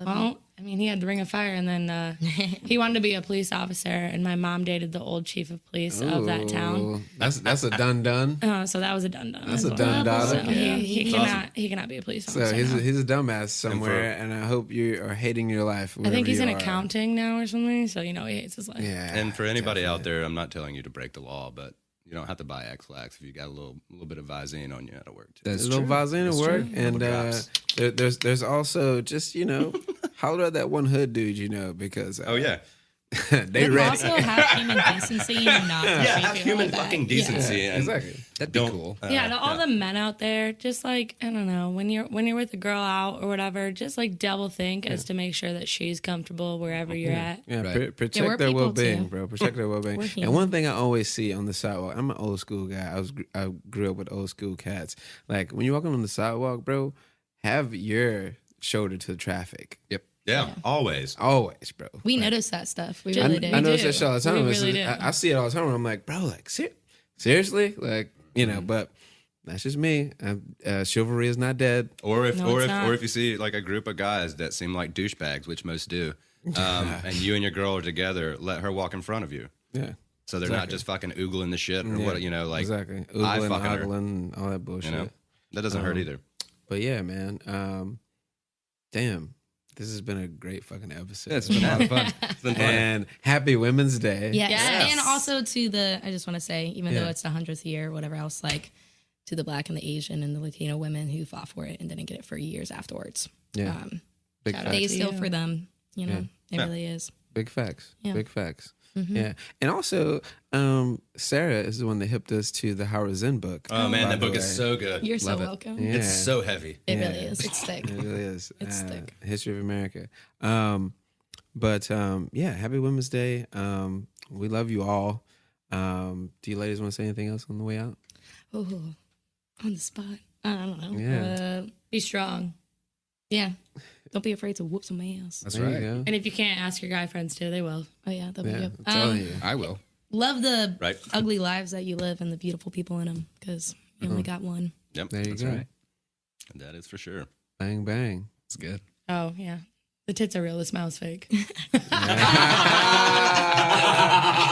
Well, I mean, he had the ring of fire, and then he wanted to be a police officer, and my mom dated the old chief of police of that town. Ooh, That's a done. So that was a done. That's a well. done daughter. So he cannot be a police officer. So now. he's a dumbass somewhere, and I hope you are hating your life. I think he's in in accounting now or something. So he hates his life. Yeah. And for anybody out there, I'm not telling you to break the law, but you don't have to buy X-Lax if you got a little bit of Visine on you. That'll work too. That's There's no true. Visine at work, and drops. there's also just holler at that one hood dude, because Oh yeah, they But ready. also have human decency and not yeah. treat Have people human like that. fucking decency. and exactly. That'd be Don't. cool. Yeah, to all the men out there, just like I don't know, when you're with a girl out or whatever, just like double think as to make sure that she's comfortable wherever you're at. Yeah, Right. we're protect their people well-being, too. bro. Protect their well-being. We're And human. one thing I always see on the sidewalk, I'm an old school guy. I grew up with old school cats. Like when you're walking on the sidewalk, bro, have your shoulder to the traffic. Yep. Yeah, always. Always, bro. We notice that stuff. We I- really do. I notice do. that shit all the time. We It's really just- do. I see it all the time. And I'm like, bro, like seriously, like but that's just me. Chivalry is not dead. Or if No, it's not. or if you see like a group of guys that seem like douchebags, which most do, and you and your girl are together, let her walk in front of you, Yeah, so they're not just fucking oogling the shit or Yeah, what like exactly. eye Oogling, fucking her. ogling, all that bullshit. That doesn't hurt either. But yeah, man. Damn, this has been a great fucking episode. Yeah, it's been a lot of fun. It's been fun. And happy Women's Day. Yes. Yes. And also to I just want to say, even Yeah. though it's the 100th year, whatever else, like to the Black and the Asian and the Latino women who fought for it and didn't get it for years afterwards. Yeah. Big shout facts. out Day to still you. for them, It Yeah. really is. Big facts. Yeah. Big facts. Mm-hmm. Yeah. And also, Sarah is the one that hipped us to the Howard Zen book. Oh man, by that the book is way. so good. You're so Love it. welcome. Yeah. It's so heavy. It Yeah. really is. It's thick. It really is. It's thick. History of America. Yeah, happy Women's Day. We love you all. Do you ladies want to say anything else on the way out? Oh, on the spot. I don't know. Yeah. Be strong. Yeah. Don't be afraid to whoop some ass. That's There you right. go. And if you can't, ask your guy friends too. They will. Oh, yeah. That'll be Yeah, good. I'm telling you. I will. Love the Right. ugly lives that you live and the beautiful people in them because you only got one. Yep, There you That's go. right. that is for sure. Bang, bang. It's good. Oh yeah, the tits are real. The smile's fake.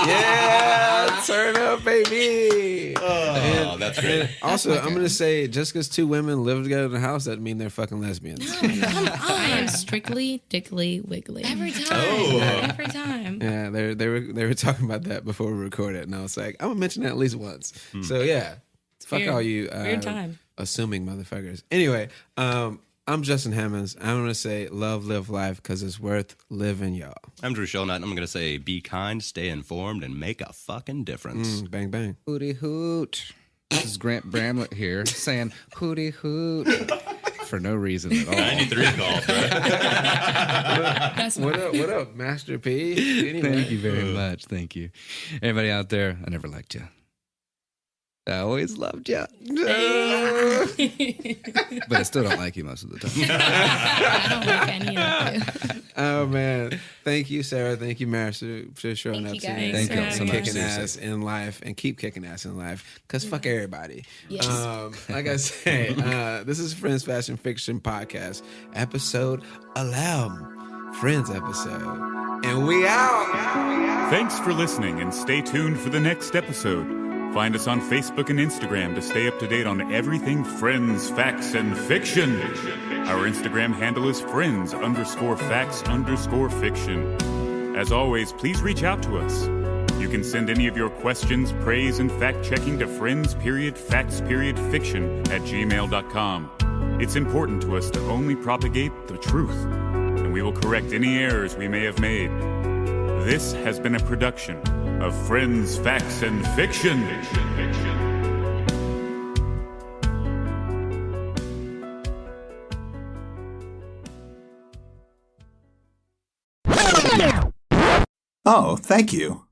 Yeah, turn up, baby. Oh, that's great. Also, I'm gonna say, just because two women live together in a house, doesn't mean they're fucking lesbians. I am strictly Dickly Wiggly. Every time. Oh. Every time. Yeah, they were talking about that before we recorded, and I was like, I'm gonna mention that at least once. So yeah, fuck weird. all you Weird time. assuming motherfuckers. Anyway, I'm Justin Hammonds. I'm gonna say love, live life, because it's worth living, y'all. I'm Drew Shellnut, and I'm going to say be kind, stay informed, and make a fucking difference. Bang bang. Hootie hoot. This is Grant Bramlett here saying hootie hoot for no reason at all. 93 call, bro. That's What up, Master P? Anyway. Thank you very much. Thank you. Anybody out there, I never liked you. I always loved you. But I still don't like you most of the time. I don't like any of you. Oh man, thank you, Sarah. Thank you, Maris, for showing Thank up you, today. guys. Thank you so much. Kicking ass in life and keep kicking ass in life. Cause fuck everybody. Yes. Like I say, this is Friends Fashion Fiction Podcast, episode 11, Friends episode, and we out. Thanks for listening and stay tuned for the next episode. Find us on Facebook and Instagram to stay up to date on everything Friends, Facts, and Fiction. Our Instagram handle is friends_facts_fiction. As always, please reach out to us. You can send any of your questions, praise, and fact-checking to friends_facts_fiction@gmail.com. It's important to us to only propagate the truth. And and we will correct any errors we may have made. This has been a production of Friends, Facts, and Fiction. Oh, thank you.